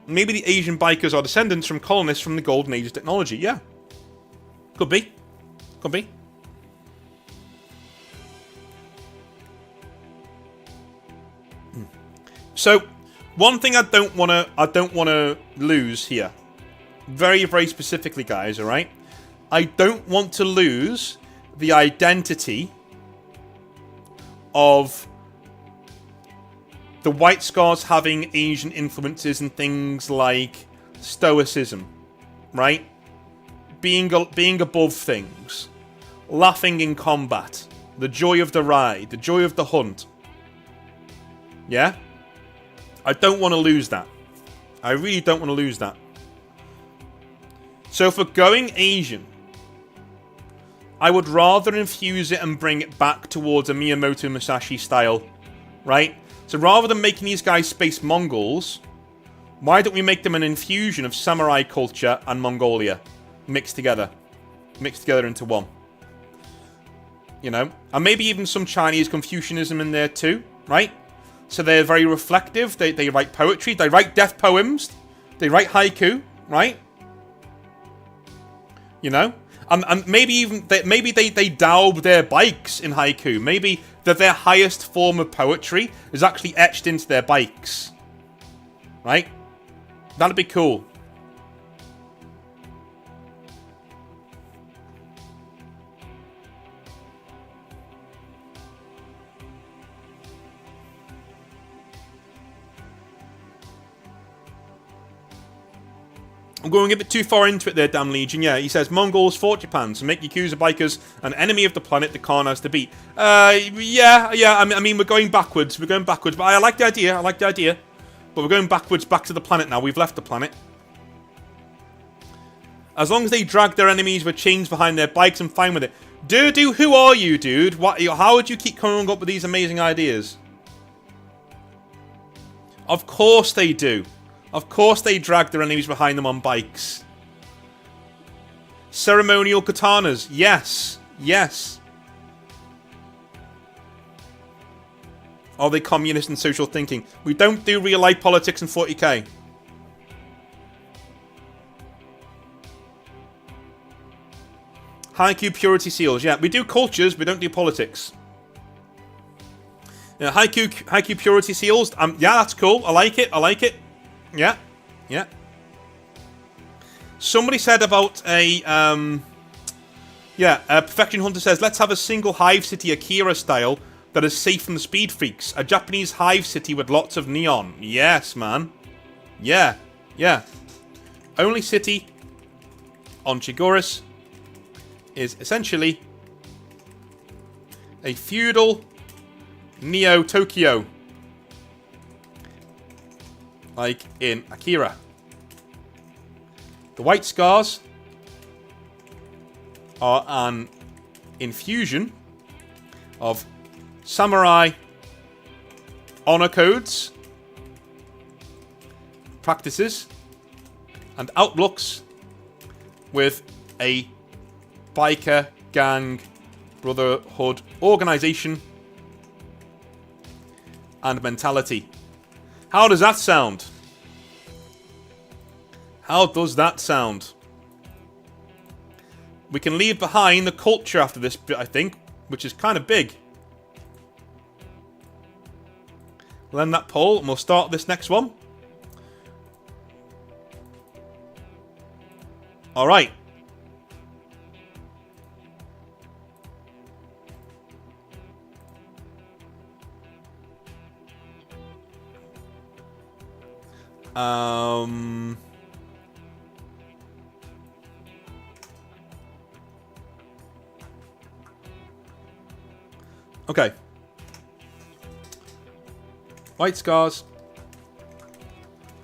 Maybe the Asian bikers are descendants from colonists from the Golden Age of technology. Yeah. Could be. Could be. So, one thing I don't want to lose here, very, very specifically, guys, alright? I don't want to lose the identity of the White Scars having Asian influences and things like stoicism, right? Being above things, laughing in combat, the joy of the ride, the joy of the hunt. Yeah? I don't want to lose that. I really don't want to lose that. So for going Asian, I would rather infuse it and bring it back towards a Miyamoto Musashi style, right? So rather than making these guys space Mongols, why don't we make them an infusion of samurai culture and Mongolia mixed together into one? You know, and maybe even some Chinese Confucianism in there too, right? So they're very reflective. They write poetry. They write death poems. They write haiku, right? You know, and maybe even they daub their bikes in haiku. Maybe that their highest form of poetry is actually etched into their bikes, right? That'd be cool. I'm going a bit too far into it there, Damn Legion. Yeah, he says, Mongols fought Japan, so make Yakuza bikers an enemy of the planet the Khan has to beat. Yeah, I mean, we're going backwards. But I like the idea. But we're going backwards back to the planet now. We've left the planet. As long as they drag their enemies with chains behind their bikes, I'm fine with it. Dude, who are you, dude? How would you keep coming up with these amazing ideas? Of course they do. Of course they drag their enemies behind them on bikes. Ceremonial katanas. Yes. Yes. Are they communist and social thinking? We don't do real-life politics in 40k. Haiku purity seals. Yeah, we do cultures, we don't do politics. Yeah, haiku purity seals. Yeah, that's cool. I like it. Yeah. Somebody said about Perfection Hunter says, let's have a single hive city Akira style that is safe from the speed freaks. A Japanese hive city with lots of neon. Yes, man. Yeah. Only city on Chiguris is essentially a feudal Neo-Tokyo. Like in Akira. The White Scars are an infusion of samurai honor codes, practices, and outlooks with a biker gang brotherhood organization and mentality. How does that sound? We can leave behind the culture after this bit, I think, which is kind of big. We'll end that poll and we'll start this next one. Alright. Okay. White Scars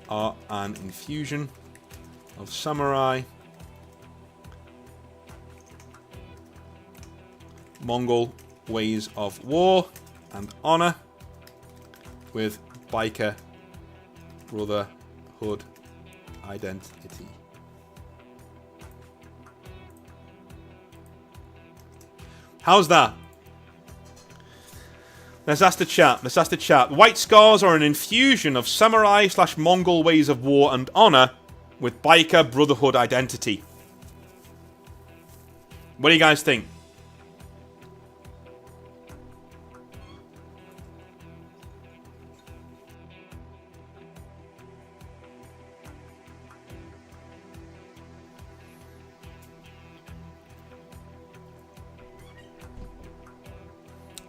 are an infusion of samurai, Mongol ways of war and honor with biker brotherhood identity. How's that? Let's ask the chat. White Scars are an infusion of samurai/Mongol ways of war and honor with biker brotherhood identity. What do you guys think?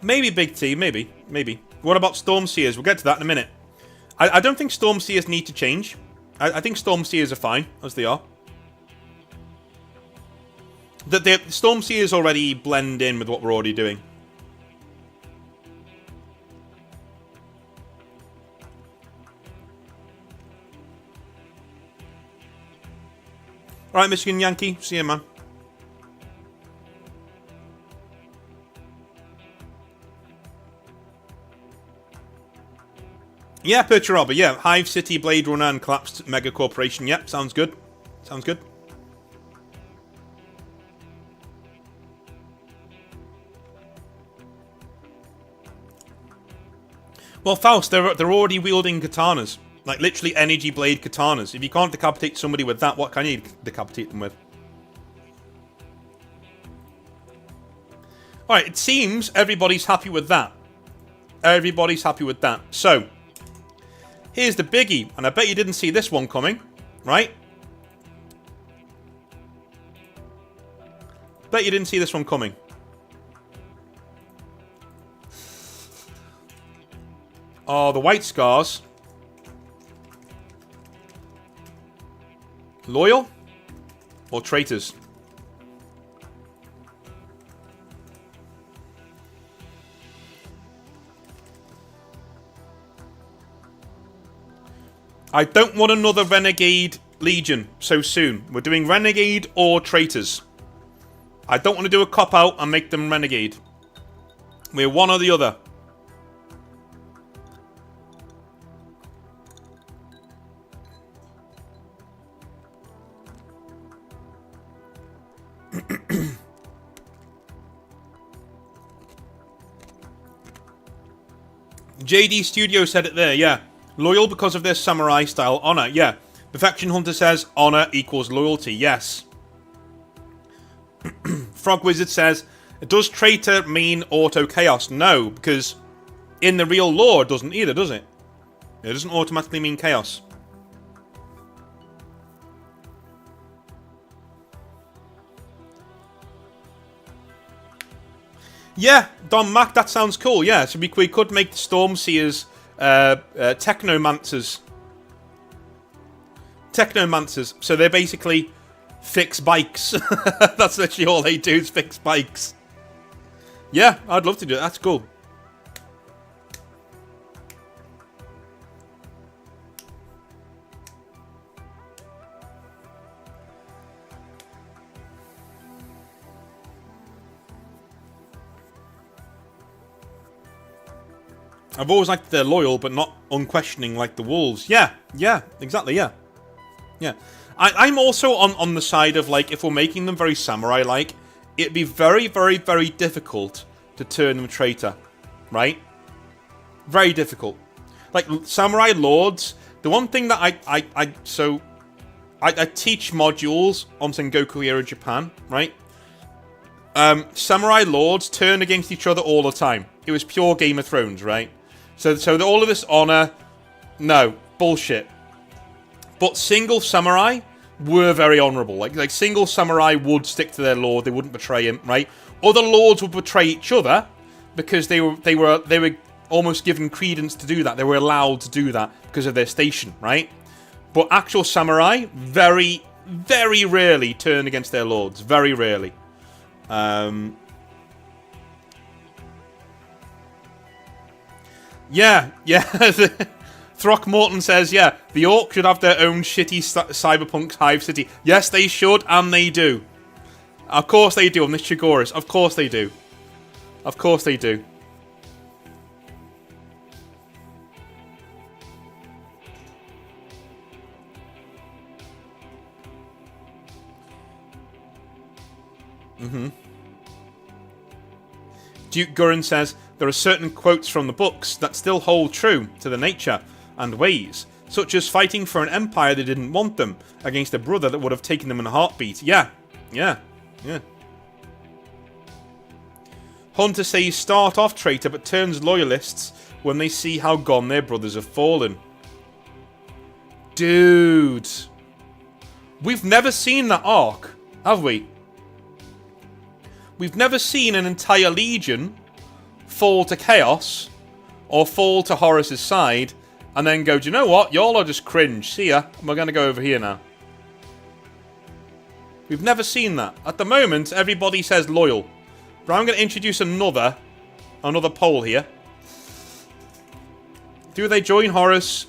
Maybe Big T, maybe. What about Stormseers? We'll get to that in a minute. I don't think Stormseers need to change. I think Stormseers are fine, as they are. The Stormseers already blend in with what we're already doing. Alright, Michigan Yankee. See you, man. Yeah, Perturaba, yeah. Hive City, Blade Runner, and Collapsed Mega Corporation. Yep, sounds good. Sounds good. Well, Faust, they're already wielding katanas. Like, literally energy blade katanas. If you can't decapitate somebody with that, what can you decapitate them with? Alright, it seems everybody's happy with that. Everybody's happy with that. So, here's the biggie. And I bet you didn't see this one coming. Right? Bet you didn't see this one coming. Oh, the White Scars. Loyal? Or traitors? I don't want another Renegade Legion so soon. We're doing Renegade or traitors. I don't want to do a cop-out and make them Renegade. We're one or the other. JD Studio said it there, yeah. Loyal because of their samurai style honor, yeah. Perfection Hunter says honor equals loyalty, yes. Frog Wizard says, does traitor mean auto chaos? No, because in the real lore it doesn't either, does it? It doesn't automatically mean chaos. Yeah, Don Mac, that sounds cool, yeah. So we could make the Stormseers Technomancers. Technomancers. So they basically fix bikes. That's literally all they do is fix bikes. Yeah, I'd love to do it. That's cool. I've always liked they're loyal, but not unquestioning like the wolves. Yeah, exactly, yeah. I'm also on the side of, like, if we're making them very samurai-like, it'd be very, very, very difficult to turn them traitor, right? Very difficult. Like, samurai lords, the one thing that I teach modules on Sengoku Era Japan, right? Samurai lords turn against each other all the time. It was pure Game of Thrones, right? So all of this honor, no, bullshit. But single samurai were very honourable. Like single samurai would stick to their lord; they wouldn't betray him, right? Other lords would betray each other because they were almost given credence to do that. They were allowed to do that because of their station, right? But actual samurai very, very rarely turn against their lords. Very rarely. Yeah. Throckmorton says, yeah, the Orc should have their own shitty cyberpunk Hive City. Yes, they should, and they do. Of course they do, on this Chigoris. Of course they do. Of course they do. Duke Gurren says, there are certain quotes from the books that still hold true to the nature and ways, such as fighting for an empire that didn't want them against a brother that would have taken them in a heartbeat. Yeah. Hunter says start off traitor but turns loyalists when they see how gone their brothers have fallen. Dude. We've never seen that arc, have we? We've never seen an entire legion fall to chaos or fall to Horus's side and then go, do you know what? Y'all are just cringe. See ya. We're going to go over here now. We've never seen that. At the moment, everybody says loyal. But I'm going to introduce another poll here. Do they join Horus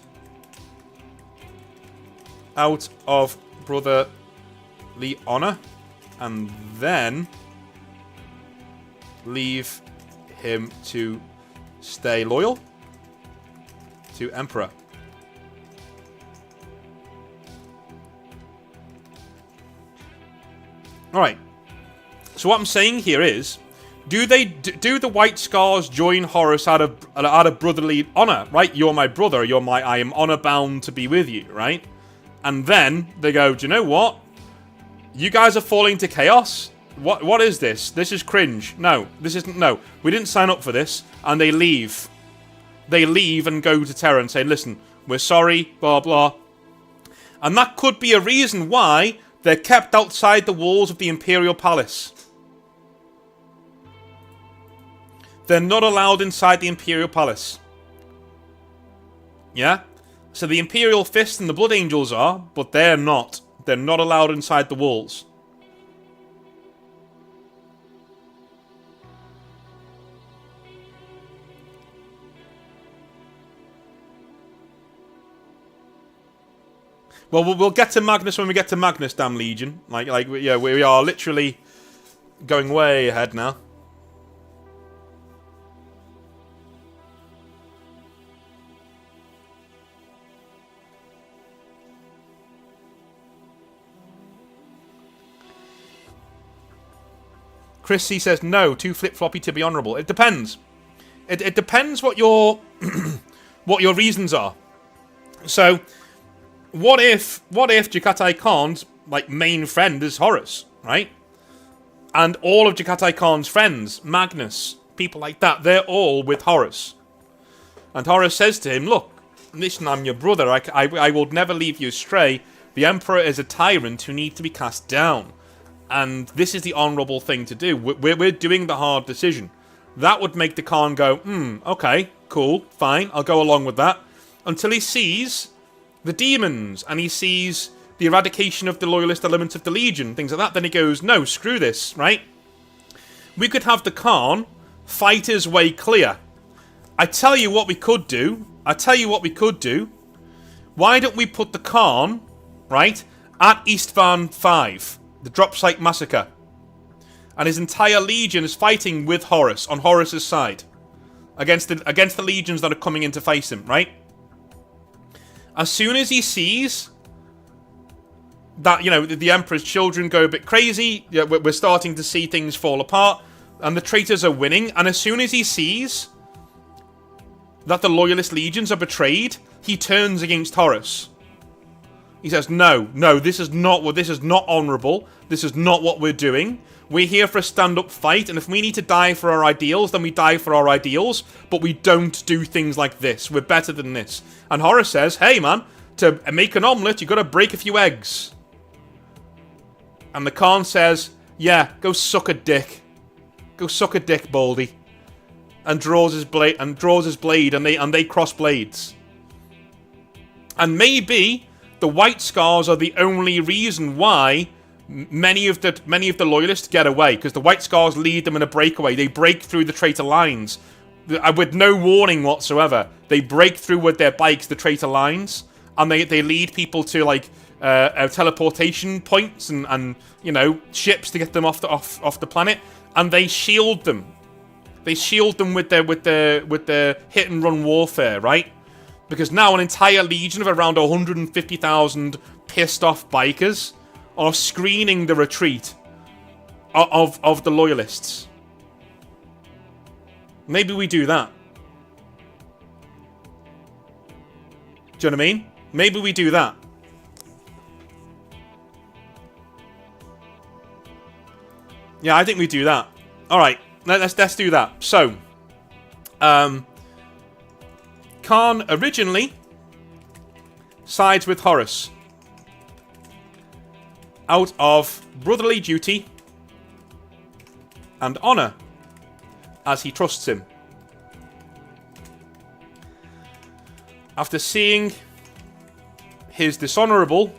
out of brotherly honor and then leave him to stay loyal to Emperor? Alright. So what I'm saying here is, do the White Scars join Horus out of brotherly honor, right? You're my brother, I am honor bound to be with you, right? And then they go, do you know what? You guys are falling to chaos? What is this? This is cringe. No, this isn't. No, we didn't sign up for this. And they leave. They leave and go to Terra and say, listen, we're sorry, blah, blah. And that could be a reason why they're kept outside the walls of the Imperial Palace. They're not allowed inside the Imperial Palace. Yeah? So the Imperial Fist and the Blood Angels are, but they're not. They're not allowed inside the walls. Well, we'll get to Magnus when we get to Magnus, damn Legion. Yeah, we are literally going way ahead now. Chris C says, no, too flip-floppy to be honourable. It depends. It depends what your what your reasons are. So, what if Jakatai Khan's main friend is Horus, right? And all of Jakatai Khan's friends, Magnus, people like that, they're all with Horus. And Horus says to him, look, listen, I'm your brother. I will never leave you astray. The Emperor is a tyrant who needs to be cast down. And this is the honourable thing to do. We're doing the hard decision. That would make the Khan go, okay, cool, fine, I'll go along with that. Until he sees the demons, and he sees the eradication of the loyalist elements of the Legion, things like that. Then he goes, no, screw this, right? We could have the Khan fight his way clear. I tell you what we could do. Why don't we put the Khan, right, at Istvan 5? The drop site massacre. And his entire legion is fighting with Horus, on Horus's side. Against the legions that are coming in to face him, right? As soon as he sees that, the Emperor's children go a bit crazy, we're starting to see things fall apart, and the traitors are winning, and as soon as he sees that the loyalist legions are betrayed, he turns against Horus. He says, no, this is not honourable. This is not what we're doing. We're here for a stand-up fight, and if we need to die for our ideals, then we die for our ideals, but we don't do things like this. We're better than this. And Horus says, hey man, to make an omelette, you gotta break a few eggs. And the Khan says, yeah, go suck a dick. Go suck a dick, Baldy. And draws his blade, and they cross blades. And maybe the White Scars are the only reason why many of the loyalists get away, because the White Scars lead them in a breakaway. They break through the traitor lines with no warning whatsoever. They break through with their bikes the traitor lines, and they lead people to teleportation points and ships to get them off the planet, and they shield them. They shield them with their hit and run warfare, right? Because now an entire legion of around 150,000 pissed off bikers are screening the retreat of the loyalists. Maybe we do that. Do you know what I mean? Maybe we do that. Yeah, I think we do that. Alright, let's do that. So, Khan originally sides with Horus out of brotherly duty and honour, as he trusts him. After seeing his dishonourable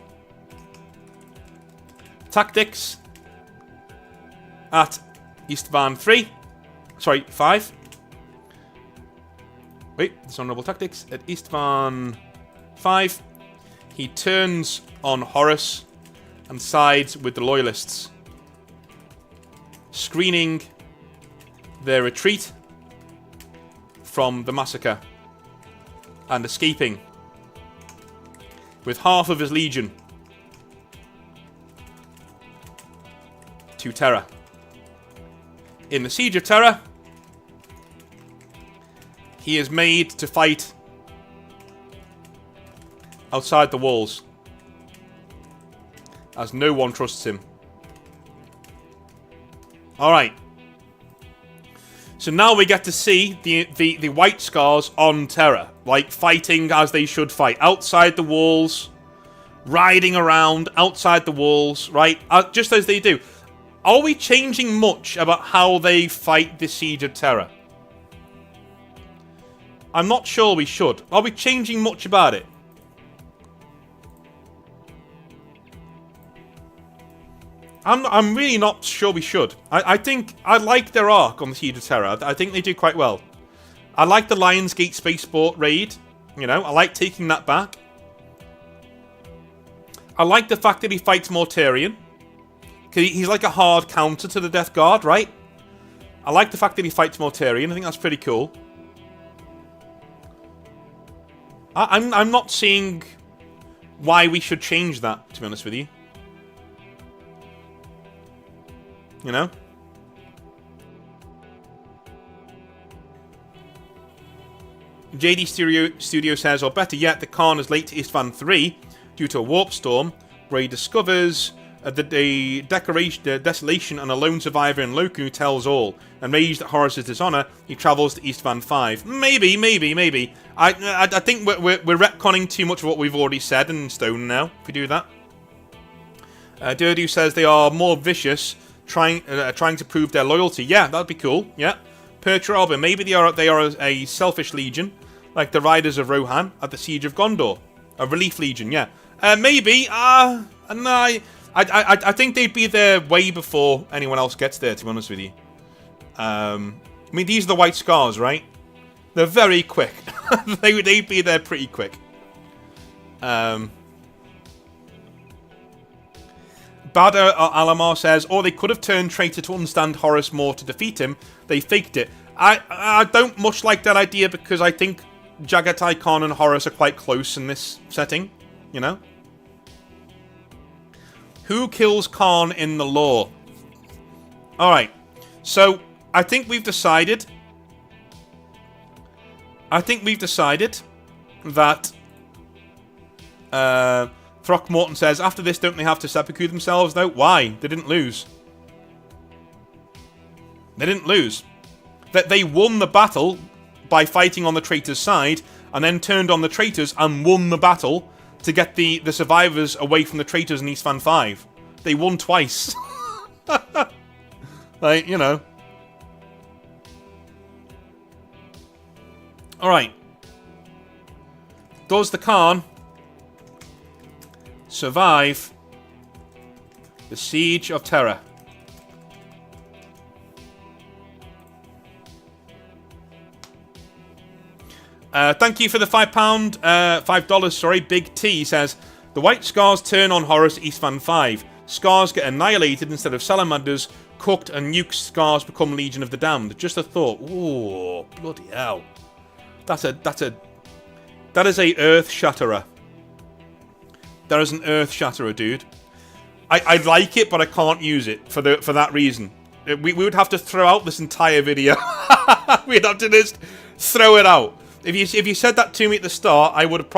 tactics at Istvan 5. Wait, dishonourable tactics at Istvan 5. He turns on Horus and sides with the Loyalists, screening their retreat from the massacre and escaping with half of his legion to Terra. In the Siege of Terra, he is made to fight outside the walls, as no one trusts him. Alright. So now we get to see the White Scars on Terra, like fighting as they should fight, outside the walls, riding around outside the walls, right? Just as they do. Are we changing much about how they fight the Siege of Terra? I'm not sure we should. Are we changing much about it? I'm really not sure we should. I think I like their arc on the Siege of Terra. I think they do quite well. I like the Lionsgate Spaceport raid. You know, I like taking that back. I like the fact that he fights Mortarion. Because he's like a hard counter to the Death Guard, right? I like the fact that he fights Mortarion. I think that's pretty cool. I'm not seeing why we should change that, to be honest with you. You know? JD Studio says, or better yet, the Khan is late to Istvan 3 due to a warp storm, where he discovers the desolation and a lone survivor in Loku tells all. Enraged at Horus's dishonor, he travels to Istvan 5. Maybe. I think we're retconning too much of what we've already said in stone now, if we do that. Durdu says they are more vicious, trying to prove their loyalty. Yeah, that'd be cool. Yeah. Pertra Alba, maybe they are a selfish legion, like the Riders of Rohan at the Siege of Gondor. A relief legion, yeah. Maybe. No, I think they'd be there way before anyone else gets there, to be honest with you. I mean, these are the White Scars, right? They're very quick. They'd be there pretty quick. Bada Alamar says, or they could have turned traitor to understand Horus more to defeat him. They faked it. I don't much like that idea because I think Jagatai Khan and Horus are quite close in this setting, you know? Who kills Khan in the lore? Alright, so I think we've decided that Throckmorton says, after this, don't they have to seppuku themselves, though? Why? They didn't lose. They didn't lose. That they won the battle by fighting on the traitors' side, and then turned on the traitors and won the battle to get the survivors away from the traitors in Istvan 5. They won twice. Like, you know. Alright. Does the Khan survive the Siege of Terra? Thank you for the $5, sorry. Big T says, the White Scars turn on Horus Istvan 5. Scars get annihilated instead of salamanders, cooked and nuked. Scars become Legion of the Damned. Just a thought. Ooh, bloody hell. That is a earth shatterer. That is an earth shatterer, dude. I like it, but I can't use it for that reason. We would have to throw out this entire video. We'd have to just throw it out. If you said that to me at the start, I would have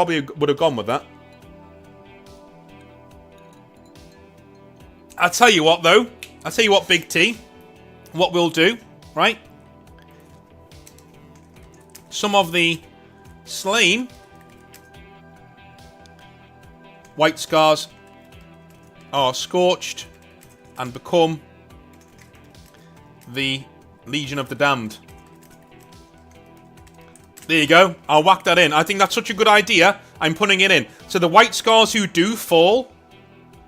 gone with that. I'll tell you what, though. I'll tell you what, Big T. What we'll do, right? Some of the slain White Scars are scorched and become the Legion of the Damned. There you go. I'll whack that in. I think that's such a good idea. I'm putting it in. So the White Scars who do fall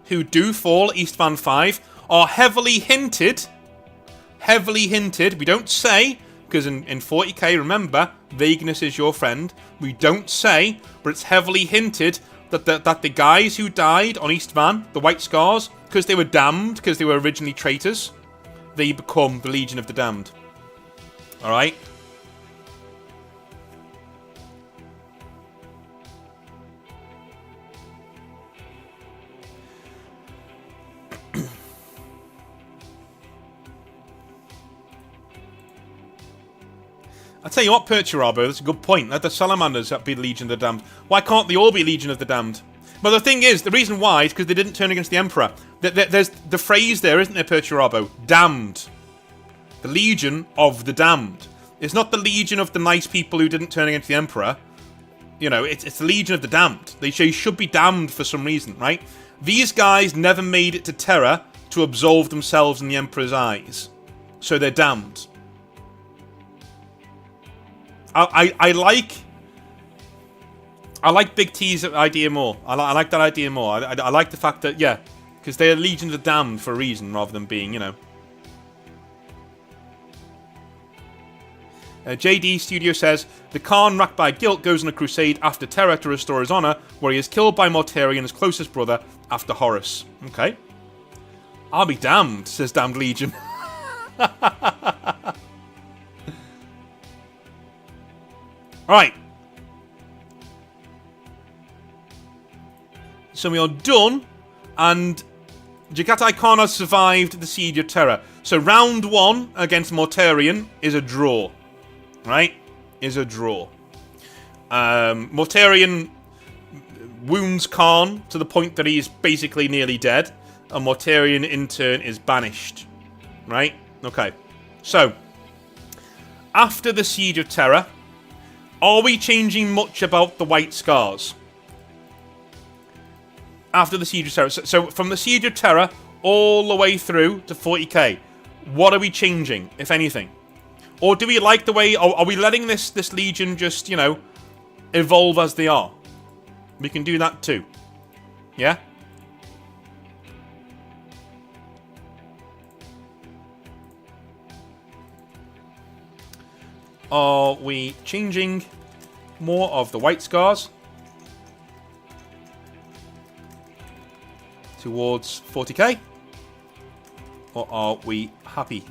Eastvan 5, are heavily hinted. Heavily hinted. We don't say, because in 40k, remember, vagueness is your friend. We don't say, but it's heavily hinted that the guys who died on Eastvan, the White Scars, because they were damned, because they were originally traitors, they become the Legion of the Damned. Alright? I tell you what, Perturabo, that's a good point. Let the Salamanders be Legion of the Damned. Why can't they all be Legion of the Damned? But the thing is, the reason why is because they didn't turn against the Emperor. There's the phrase there, isn't there, Perturabo? Damned. The Legion of the Damned. It's not the Legion of the nice people who didn't turn against the Emperor. You know, it's the Legion of the Damned. They should be damned for some reason, right? These guys never made it to Terra to absolve themselves in the Emperor's eyes. So they're damned. I like Big T's idea more. I like that idea more. I like the fact that, yeah, because they're Legion of the Damned for a reason rather than being, you know. JD Studio says, the Khan, racked by guilt, goes on a crusade after Terra to restore his honor, where he is killed by Mortarion, his closest brother, after Horus. Okay. I'll be damned, says Damned Legion. Alright. So we are done, and Jagatai Khan has survived the Siege of Terra. So round 1 against Mortarion is a draw. Right? Is a draw. Mortarion wounds Khan to the point that he is basically nearly dead, and Mortarion in turn is banished. Right? Okay. So, after the Siege of Terra, are we changing much about the White Scars? After the Siege of Terra. So from the Siege of Terra all the way through to 40k, what are we changing, if anything? Or do we like the way... Are we letting this Legion just, you know, evolve as they are? We can do that too. Yeah? Are we changing more of the White Scars towards 40k? Or are we happy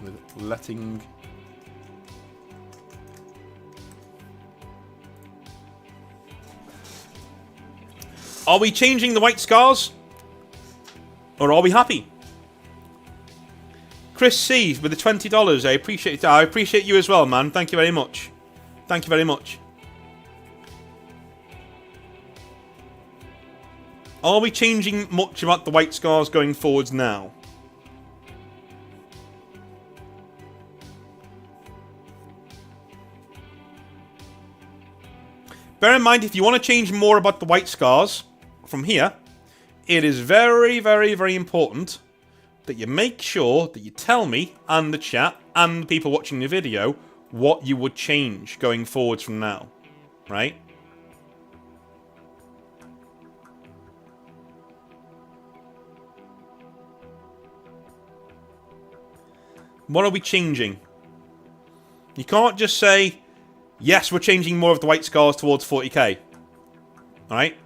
with letting... Are we changing the White Scars? Or are we happy? Chris C with the $20. I appreciate it. I appreciate you as well, man. Thank you very much. Thank you very much. Are we changing much about the White Scars going forwards now? Bear in mind, if you want to change more about the White Scars from here, it is very, very, very important that you make sure that you tell me and the chat and the people watching the video what you would change going forwards from now, right? What are we changing? You can't just say, yes, we're changing more of the White Scars towards 40k. Alright?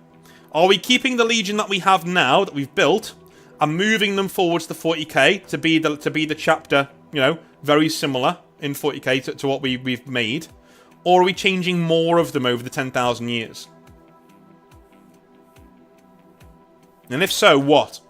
Are we keeping the Legion that we have now, that we've built, and moving them forwards to 40k to be the chapter, you know, very similar in 40k to what we've made? Or are we changing more of them over the 10,000 years? And if so, what?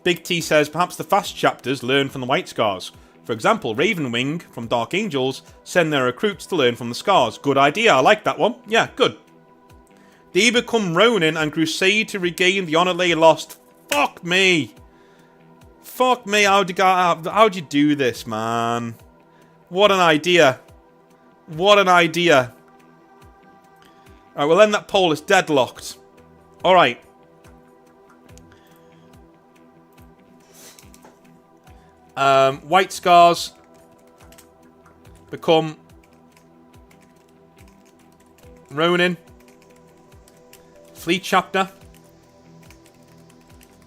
Big T says, perhaps the fast chapters learn from the White Scars. For example, Ravenwing from Dark Angels send their recruits to learn from the Scars. Good idea, I like that one. Yeah, good. They become Ronin and crusade to regain the honor they lost. Fuck me. Fuck me, how'd you do this, man? What an idea. What an idea. Alright, we'll end that poll. It's deadlocked. Alright. White Scars become Ronin. Fleet Chapter.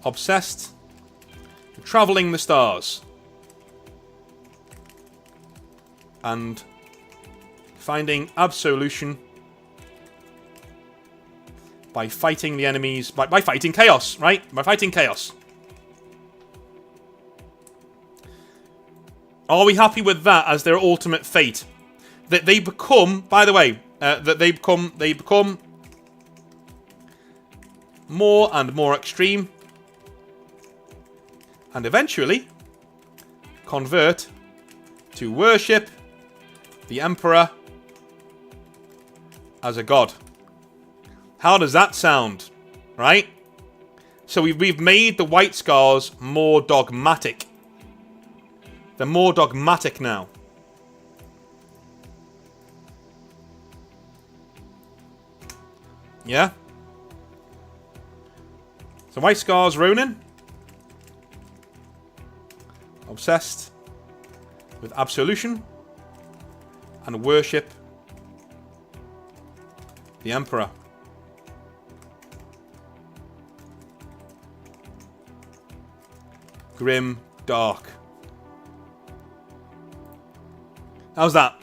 Obsessed. Traveling the stars. And finding absolution by fighting the enemies, by fighting chaos, right? By fighting chaos. Are we happy with that as their ultimate fate? That they become, by the way, that they become more and more extreme, and eventually convert to worship the Emperor as a god. How does that sound? Right? So we've made the White Scars more dogmatic. They're more dogmatic now. Yeah? So White Scars Ronin. Obsessed with absolution and worship the Emperor. Grim, dark. How's that?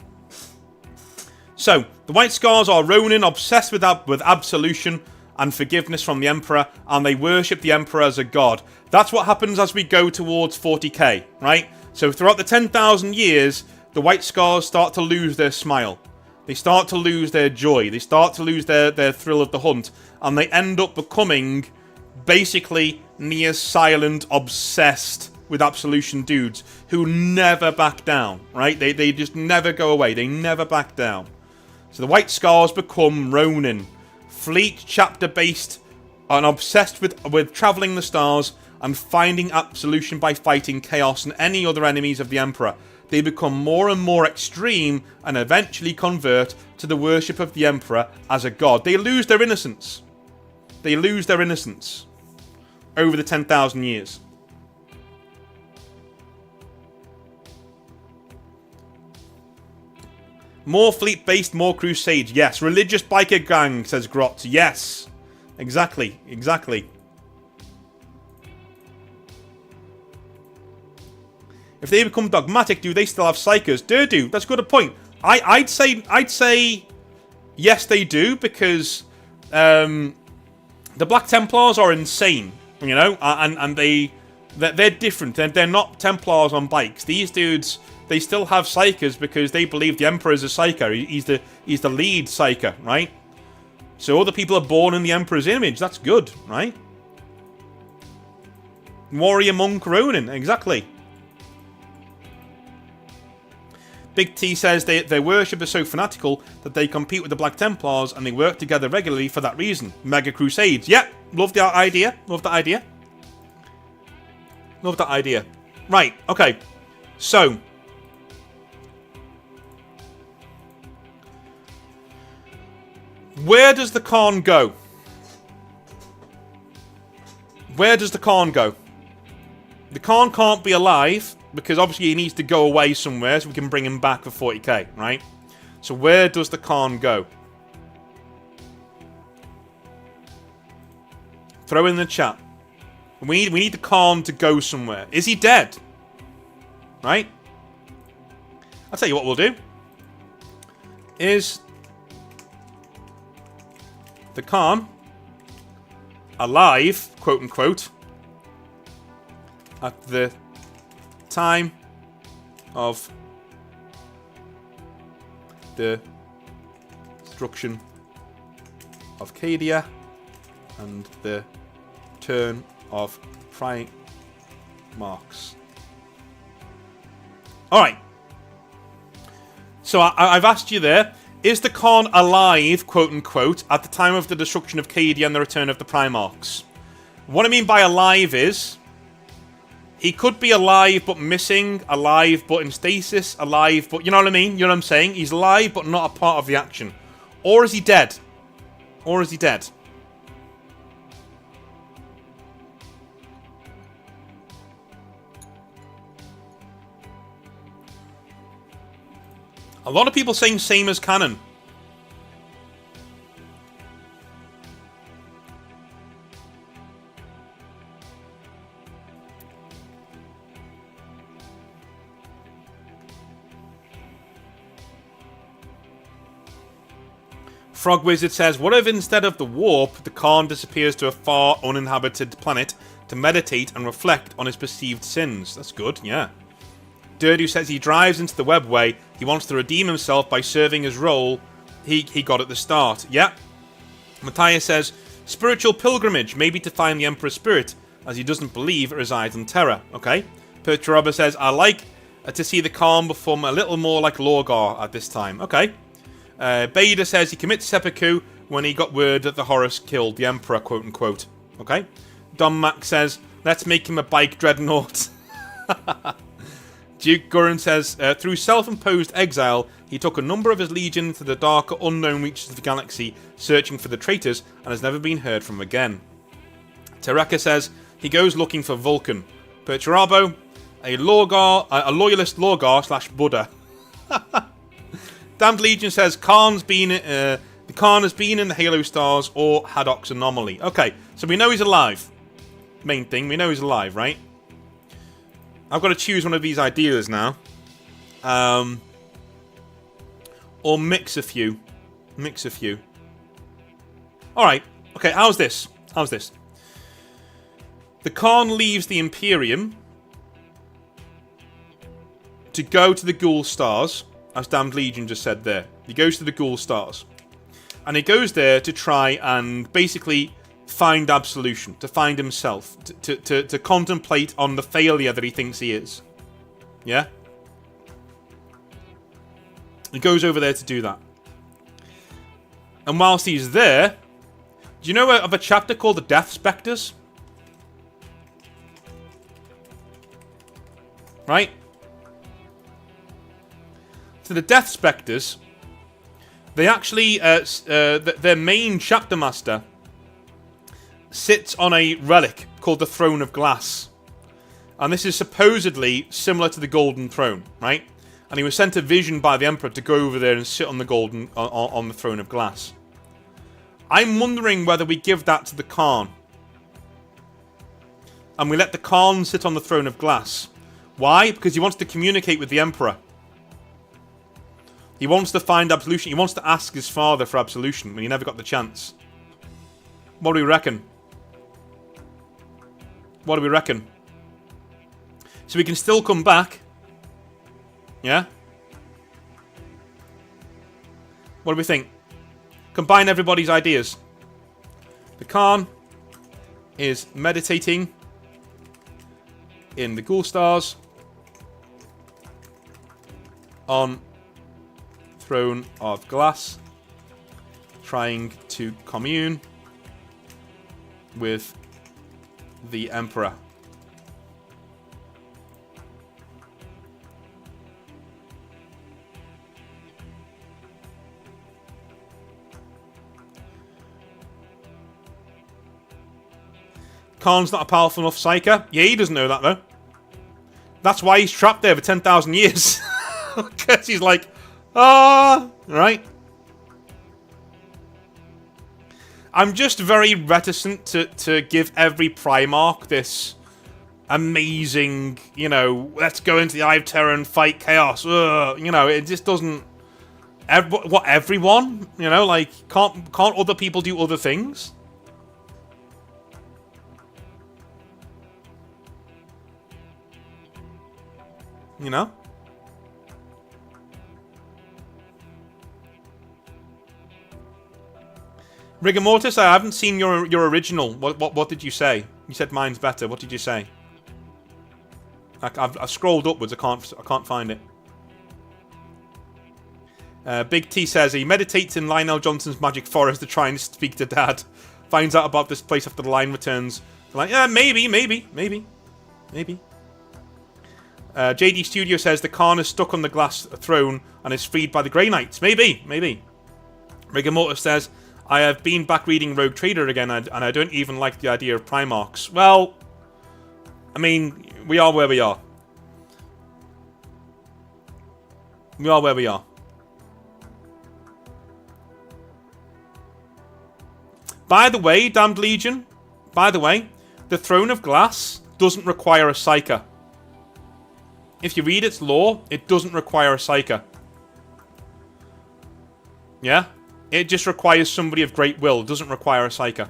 So, the White Scars are Ronin, obsessed with absolution and forgiveness from the Emperor, and they worship the Emperor as a god. That's what happens as we go towards 40k, right? So throughout the 10,000 years, the White Scars start to lose their smile. They start to lose their joy. They start to lose their thrill of the hunt. And they end up becoming basically near silent, obsessed with absolution dudes who never back down, right? They just never go away. They never back down. So the White Scars become Ronin. Fleet chapter based and obsessed with traveling the stars and finding absolution by fighting chaos and any other enemies of the Emperor. They become more and more extreme and eventually convert to the worship of the Emperor as a god. They lose their innocence. They lose their innocence over the 10,000 years. More fleet-based, more crusades. Yes. Religious biker gang, says Grot. Yes. Exactly. Exactly. If they become dogmatic, do they still have psychers? Do. That's a good point. I'd say yes, they do, because the Black Templars are insane, you know, and they're different. They're not Templars on bikes. These dudes, they still have psychers because they believe the Emperor is a psyker. He's the lead psyker, right? So other people are born in the Emperor's image. That's good, right? Warrior Monk Ronin, exactly. Big T says their worship is so fanatical that they compete with the Black Templars and they work together regularly for that reason. Mega Crusades. Yeah, love that idea. Love that idea. Love that idea. Right, okay. So, where does the Khan go? Where does the Khan go? The Khan can't be alive, because obviously he needs to go away somewhere so we can bring him back for 40k, right? So where does the Khan go? Throw in the chat. We need the Khan to go somewhere. Is he dead? Right? I'll tell you what we'll do. Is the Khan alive, quote unquote, at the time of the destruction of Cadia and the turn of Primarchs. Alright. So I've asked you there, is the Khan alive, quote unquote, at the time of the destruction of Cadia and the return of the Primarchs? What I mean by alive is, he could be alive but missing, alive but in stasis, alive but... You know what I mean? You know what I'm saying? He's alive but not a part of the action. Or is he dead? Or is he dead? A lot of people saying same as canon. Frog Wizard says, what if instead of the warp, the Khan disappears to a far uninhabited planet to meditate and reflect on his perceived sins? That's good, yeah. Durdu says he drives into the webway. He wants to redeem himself by serving his role he got at the start. Yeah. Matthias says, spiritual pilgrimage, maybe to find the Emperor's spirit, as he doesn't believe it resides in Terra. Okay. Perturaba says, I like to see the Khan become a little more like Lorgar at this time. Okay. Bader says he commits seppuku when he got word that the Horus killed the Emperor, quote-unquote. Okay. Don Mac says, let's make him a bike dreadnought. Duke Gurren says, through self-imposed exile, he took a number of his legion to the darker, unknown reaches of the galaxy, searching for the traitors, and has never been heard from again. Tereka says, he goes looking for Vulcan. Perturabo, a loyalist Lorgar / Buddha. Damned Legion says, the Khan has been in the Halo Stars or Haddock's anomaly. Okay, so we know he's alive. Main thing, we know he's alive, right? I've got to choose one of these ideas now. Or mix a few. Mix a few. Alright, okay, how's this? How's this? The Khan leaves the Imperium to go to the Ghoul Stars, as Damned Legion just said there. He goes to the Ghoul Stars. And he goes there to try and basically find absolution, to find himself, to contemplate on the failure that he thinks he is. Yeah? He goes over there to do that. And whilst he's there, do you know of a chapter called the Death Spectres? Right? So the Death Spectres, they actually, their main chapter master sits on a relic called the Throne of Glass. And this is supposedly similar to the Golden Throne, right? And he was sent a vision by the Emperor to go over there and sit on the on the Throne of Glass. I'm wondering whether we give that to the Khan. And we let the Khan sit on the Throne of Glass. Why? Because he wants to communicate with the Emperor. He wants to find absolution. He wants to ask his father for absolution when he never got the chance. What do we reckon? What do we reckon? So we can still come back. Yeah? What do we think? Combine everybody's ideas. The Khan is meditating in the Ghoul Stars on Throne of Glass, trying to commune with the Emperor. Khan's not a powerful enough psyker. Yeah, he doesn't know that though. That's why he's trapped there for 10,000 years. Because he's like, right? I'm just very reticent to give every Primarch this amazing, you know, let's go into the Eye of Terror and fight chaos. You know, it just doesn't... everyone? You know, like, can't other people do other things? You know? Rigor Mortis, I haven't seen your original. What did you say? You said mine's better. What did you say? I've scrolled upwards. I can't find it. Big T says he meditates in Lionel Johnson's magic forest to try and speak to Dad. Finds out about this place after the line returns. Like, yeah, maybe. JD Studio says the Khan is stuck on the glass throne and is freed by the Grey Knights. Maybe. Rigor Mortis says, I have been back reading Rogue Trader again, and I don't even like the idea of Primarchs. Well, I mean, we are where we are. We are where we are. By the way, Damned Legion, by the way, the Throne of Glass doesn't require a Psyker. If you read its lore, it doesn't require a Psyker. Yeah? It just requires somebody of great will. It doesn't require a Psyker.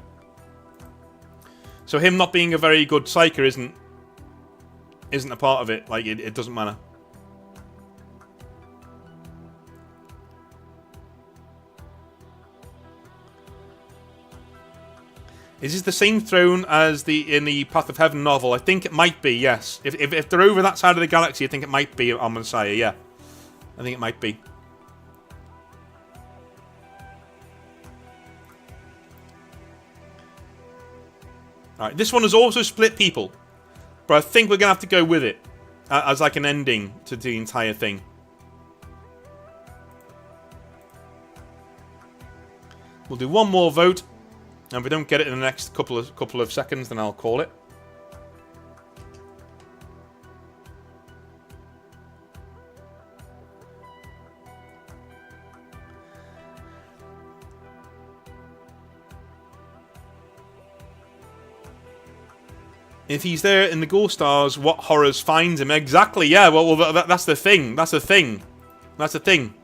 So him not being a very good Psyker isn't a part of it. Like, it doesn't matter. Is this the same throne as in the Path of Heaven novel? I think it might be, yes. If they're over that side of the galaxy, I think it might be on Messiah, yeah. I think it might be. Alright, this one has also split people. But I think we're going to have to go with it. As like an ending to the entire thing. We'll do one more vote. And if we don't get it in the next couple of seconds, then I'll call it. If he's there in the Ghoul Stars, what horrors finds him? Exactly, yeah, well that's the thing. That's the thing. That's the thing.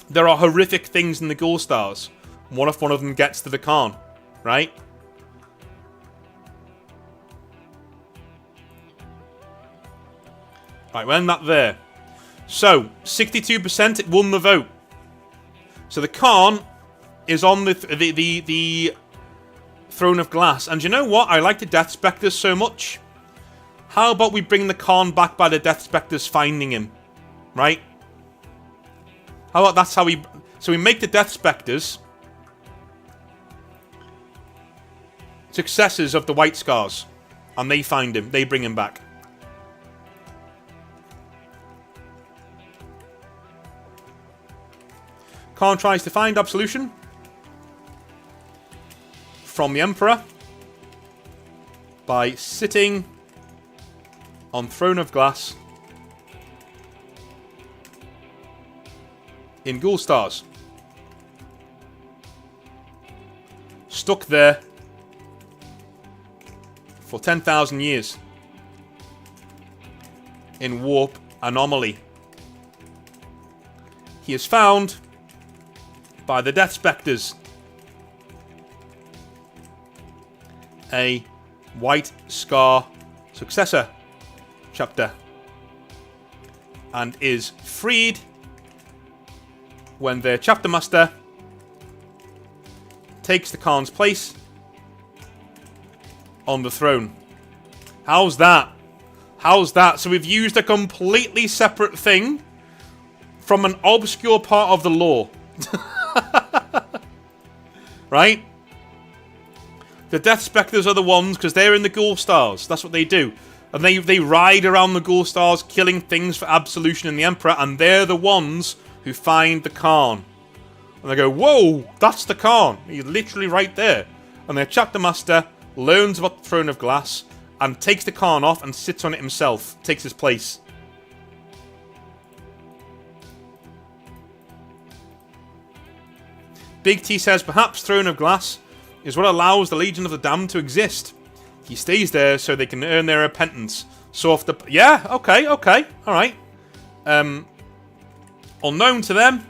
There are horrific things in the Ghoul Stars. What if one of them gets to the Khan? Right? Right, we're in that there. So, 62%, it won the vote. So the Khan is on the Throne of Glass. And you know what? I like the Death Spectres so much. How about we bring the Khan back by the Death Spectres finding him? Right? How about that's how we... So we make the Death Spectres successors of the White Scars. And they find him. They bring him back. Khan tries to find absolution from the Emperor by sitting on Throne of Glass in Ghoul Stars. Stuck there for 10,000 years in warp anomaly. He is found by the Death Spectres, a White Scar successor chapter, and is freed when their chapter master takes the Khan's place on the throne. How's that? How's that? So we've used a completely separate thing from an obscure part of the lore. Right? The Death Spectres are the ones, because they're in the Ghoul Stars. That's what they do. And they ride around the Ghoul Stars, killing things for absolution in the Emperor, and they're the ones who find the Khan. And they go, whoa, that's the Khan. He's literally right there. And their chapter master learns about the Throne of Glass, and takes the Khan off and sits on it himself. Takes his place. Big T says, perhaps Throne of Glass is what allows the Legion of the Damned to exist. He stays there so they can earn their repentance. So if the... Yeah, okay, alright. Unknown to them,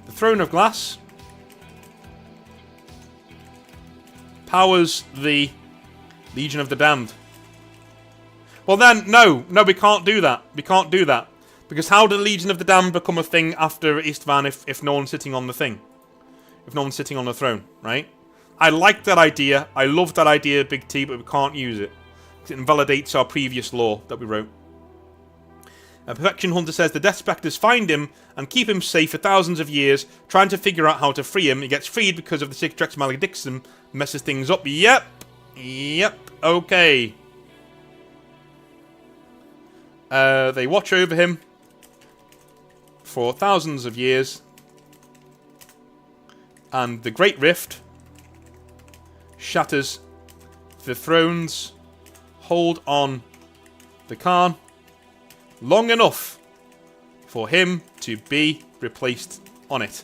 the Throne of Glass powers the Legion of the Damned. Well then, no, we can't do that. We can't do that. Because how did the Legion of the Damned become a thing after Istvan if no one's sitting on the thing? If no one's sitting on the throne, right? I like that idea. I love that idea, Big T, but we can't use it. It invalidates our previous lore that we wrote. Perfection Hunter says, the Death Spectres find him and keep him safe for thousands of years, trying to figure out how to free him. He gets freed because of the Sigtrex Maledictum, messes things up. Yep, okay. They watch over him for thousands of years. And the Great Rift shatters the thrones, hold on the Khan long enough for him to be replaced on it.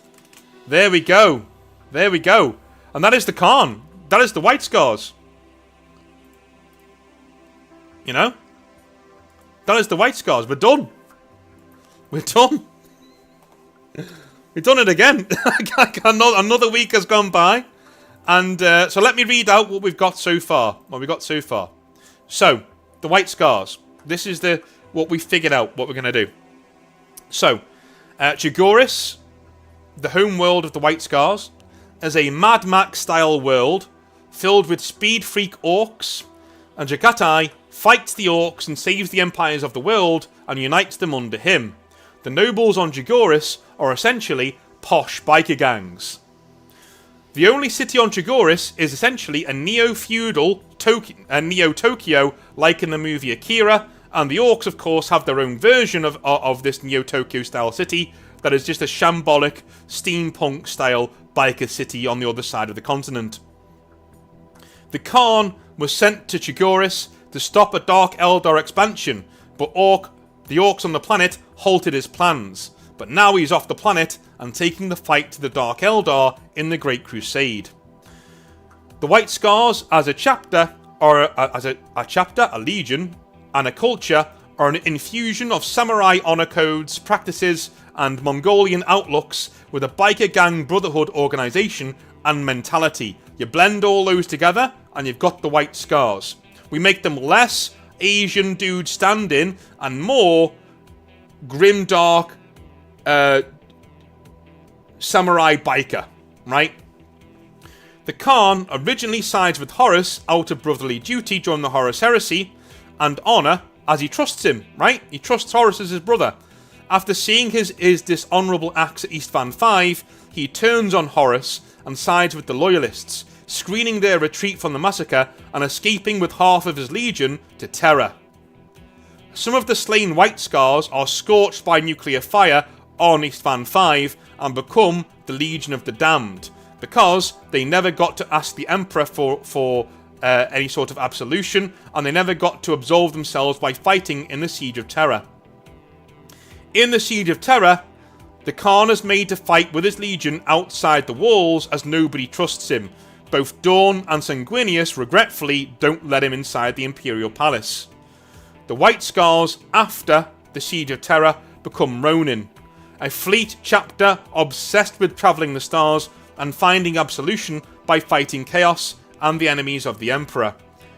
There we go. There we go. And that is the Khan. That is the White Scars. You know? That is the White Scars. We're done. We're done. We've done it again. Another week has gone by. And so let me read out what we've got so far. So, the White Scars. This is what we figured out, what we're going to do. So, Jagoris, the home world of the White Scars, is a Mad Max-style world filled with speed-freak orcs, and Jagatai fights the orcs and saves the empires of the world and unites them under him. The nobles on Jagoris are essentially posh biker gangs. The only city on Jagoris is essentially a neo-feudal Neo-Tokyo, like in the movie Akira, and the orcs, of course, have their own version of this Neo-Tokyo style city that is just a shambolic, steampunk-style biker city on the other side of the continent. The Khan was sent to Jagoris to stop a Dark Eldar expansion, but the orcs on the planet halted his plans. But now he's off the planet and taking the fight to the Dark Eldar in the Great Crusade. The White Scars, as a chapter, a legion, and a culture, are an infusion of samurai honor codes, practices, and Mongolian outlooks with a biker gang brotherhood organisation and mentality. You blend all those together, and you've got the White Scars. We make them less Asian dude stand-in and more grimdark samurai biker, right? The Khan originally sides with Horus out of brotherly duty during the Horus Heresy and honour, as he trusts him, right? He trusts Horus as his brother. After seeing his dishonourable acts at Istvan V, he turns on Horus and sides with the Loyalists, screening their retreat from the massacre and escaping with half of his legion to Terra. Some of the slain White Scars are scorched by nuclear fire on Istvan V and become the Legion of the Damned, because they never got to ask the Emperor for any sort of absolution, and they never got to absolve themselves by fighting in the Siege of Terra. In the Siege of Terra, the Khan is made to fight with his legion outside the walls as nobody trusts him. Both Dawn and Sanguinius regretfully don't let him inside the Imperial Palace. The White Scars, after the Siege of Terra, become Ronin, a fleet chapter obsessed with travelling the stars and finding absolution by fighting chaos and the enemies of the Emperor.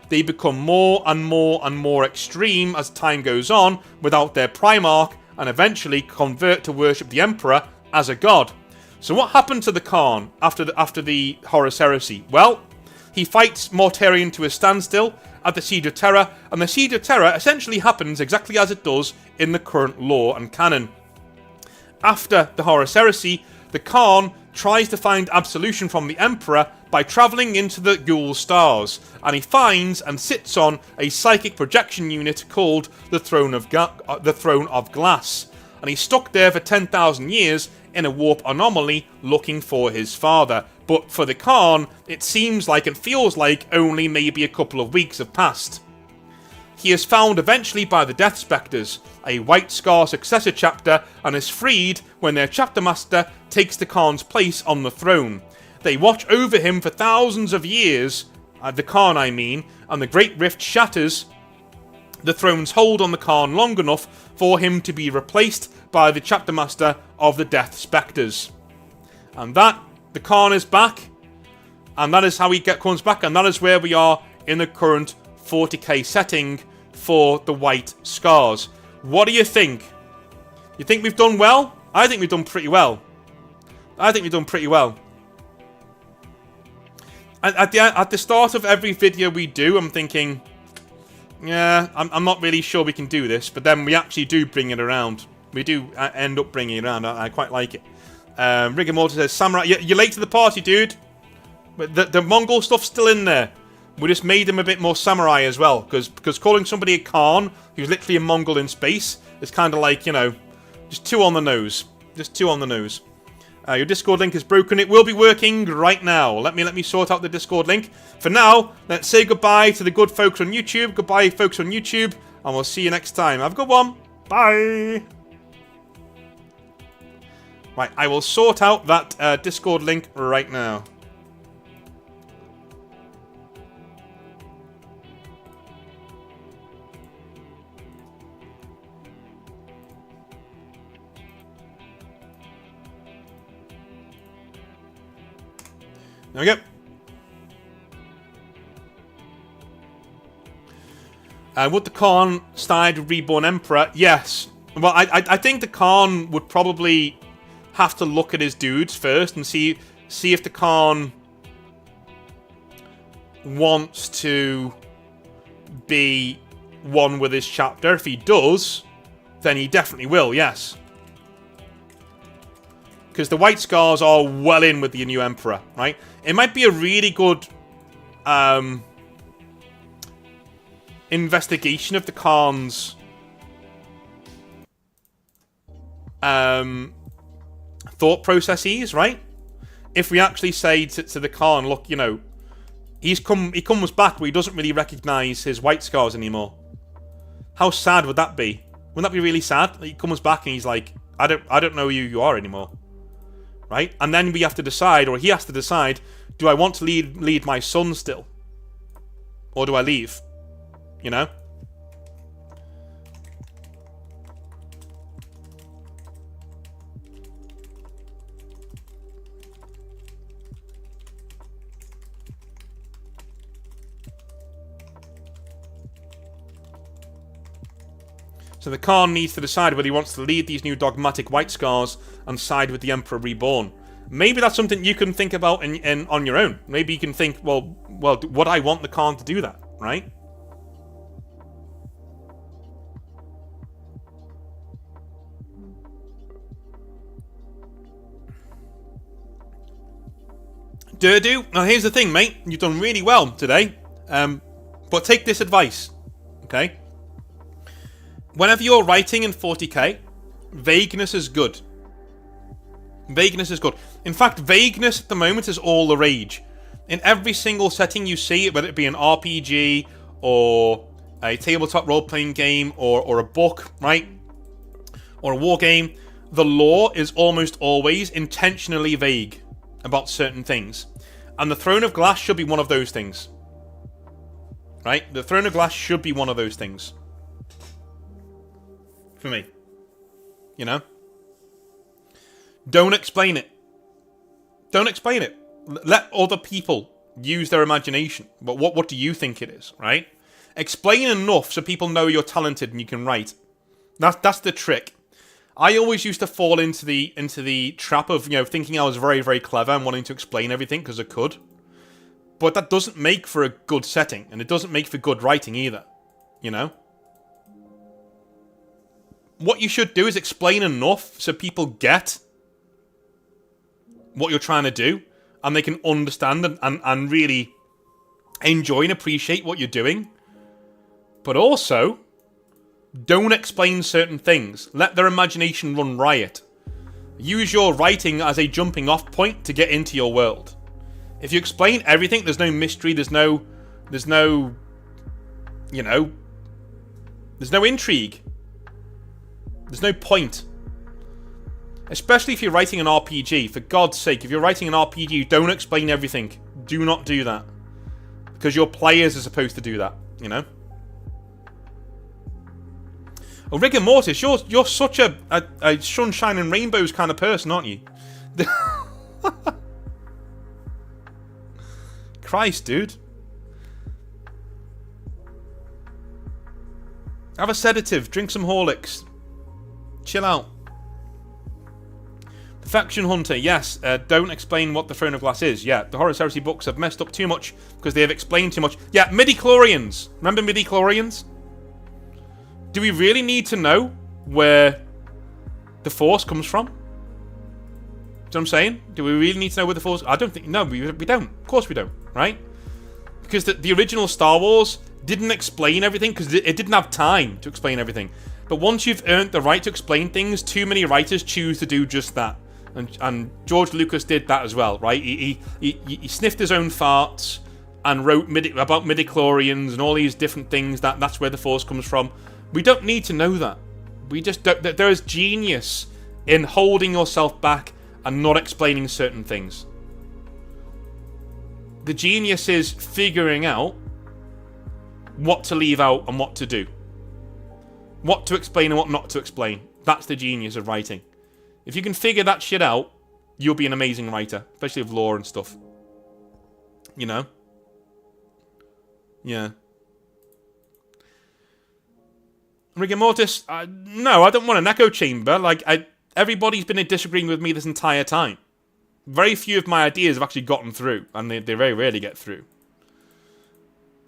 They become more and more extreme as time goes on without their Primarch, and eventually convert to worship the Emperor as a god. So what happened to the Khan after the Horus Heresy? Well, he fights Mortarion to a standstill at the Siege of Terra, and the Siege of Terra essentially happens exactly as it does in the current lore and canon. After the Horus Heresy, the Khan tries to find absolution from the Emperor by travelling into the Ghoul Stars, and he finds and sits on a psychic projection unit called the Throne of Glass, and he's stuck there for 10,000 years in a warp anomaly looking for his father. But for the Khan, it seems like and feels like only maybe a couple of weeks have passed. He is found eventually by the Death Spectres, a White Scar successor chapter, and is freed when their chapter master takes the Khan's place on the throne. They watch over him for thousands of years, the Khan I mean, and the Great Rift shatters the throne's hold on the Khan long enough for him to be replaced by the chapter master of the Death Spectres. And that, the Khan is back, and that is how he comes back, and that is where we are in the current 40k setting for the White Scars. What do you think? You think we've done well? I think we've done pretty well. At the start of every video we do, I'm thinking, yeah, I'm not really sure we can do this, but then we actually do bring it around. We do end up bringing it around. I quite like it. Rigor Mortis says, Samurai, you're late to the party, dude. But the Mongol stuff's still in there. We just made him a bit more samurai as well, because calling somebody a Khan, who's literally a Mongol in space, is kind of like, you know, just too on the nose. Your Discord link is broken. It will be working right now. Let me sort out the Discord link. For now, let's say goodbye to the good folks on YouTube. Goodbye, folks on YouTube, and we'll see you next time. Have a good one. Bye. Right, I will sort out that Discord link right now. There we go. Would the Khan side with Reborn Emperor? Yes. Well, I think the Khan would probably have to look at his dudes first and see if the Khan wants to be one with his chapter. If he does, then he definitely will, yes. Because the White Scars are well in with the new Emperor, right? It might be a really good investigation of the Khan's thought processes, right? If we actually say to the Khan, look, you know, he comes back, but he doesn't really recognise his White Scars anymore. How sad would that be? Wouldn't that be really sad? He comes back and he's like, I don't know who you are anymore, right? And then we have to decide, or he has to decide, do I want to lead my son still, or do I leave? You know. So the Khan needs to decide whether he wants to lead these new dogmatic White Scars and side with the Emperor Reborn. Maybe that's something you can think about on your own. Maybe you can think, well, would I want the Khan to do that, right? Durdu, now here's the thing, mate. You've done really well today. But take this advice, okay? Whenever you're writing in 40k, vagueness is good. Vagueness is good. In fact, vagueness at the moment is all the rage. In every single setting you see, whether it be an RPG or a tabletop role-playing game or a book, right? Or a war game, the lore is almost always intentionally vague about certain things. And the Throne of Glass should be one of those things. Right? The Throne of Glass should be one of those things. For me. You know? Don't explain it. Don't explain it. Let other people use their imagination. But what do you think it is, right? Explain enough so people know you're talented and you can write. That's the trick. I always used to fall into the trap of, you know, thinking I was very, very clever and wanting to explain everything because I could. But that doesn't make for a good setting, and it doesn't make for good writing either. You know? What you should do is explain enough so people get what you're trying to do, and they can understand and really enjoy and appreciate what you're doing. But also, don't explain certain things. Let their imagination run riot. Use your writing as a jumping off point to get into your world. If you explain everything, there's no mystery, there's no, you know, there's no intrigue. There's no point. Especially if you're writing an RPG. For God's sake, if you're writing an RPG, don't explain everything. Do not do that. Because your players are supposed to do that, you know? Oh, Rigor Mortis, you're such a sunshine and rainbows kind of person, aren't you? Christ, dude. Have a sedative, drink some Horlicks. Chill out. The Faction Hunter, yes. Don't explain what the Throne of Glass is. Yeah, the Horus Heresy books have messed up too much because they have explained too much. Yeah, midi-chlorians. Remember midi-chlorians? Do we really need to know where the Force comes from? Do you know what I'm saying? Do we really need to know where the Force... I don't think... No, we don't. Of course we don't, right? Because the original Star Wars didn't explain everything because it didn't have time to explain everything. But once you've earned the right to explain things, too many writers choose to do just that. And George Lucas did that as well, right? He sniffed his own farts and wrote about midichlorians and all these different things. That's where the Force comes from. We don't need to know that. We just don't. There is genius in holding yourself back and not explaining certain things. The genius is figuring out what to leave out and what to do. What to explain and what not to explain. That's the genius of writing. If you can figure that shit out, you'll be an amazing writer, especially of lore and stuff. You know? Yeah. Rigor Mortis, no, I don't want an echo chamber. Like, everybody's been disagreeing with me this entire time. Very few of my ideas have actually gotten through, and they very rarely get through.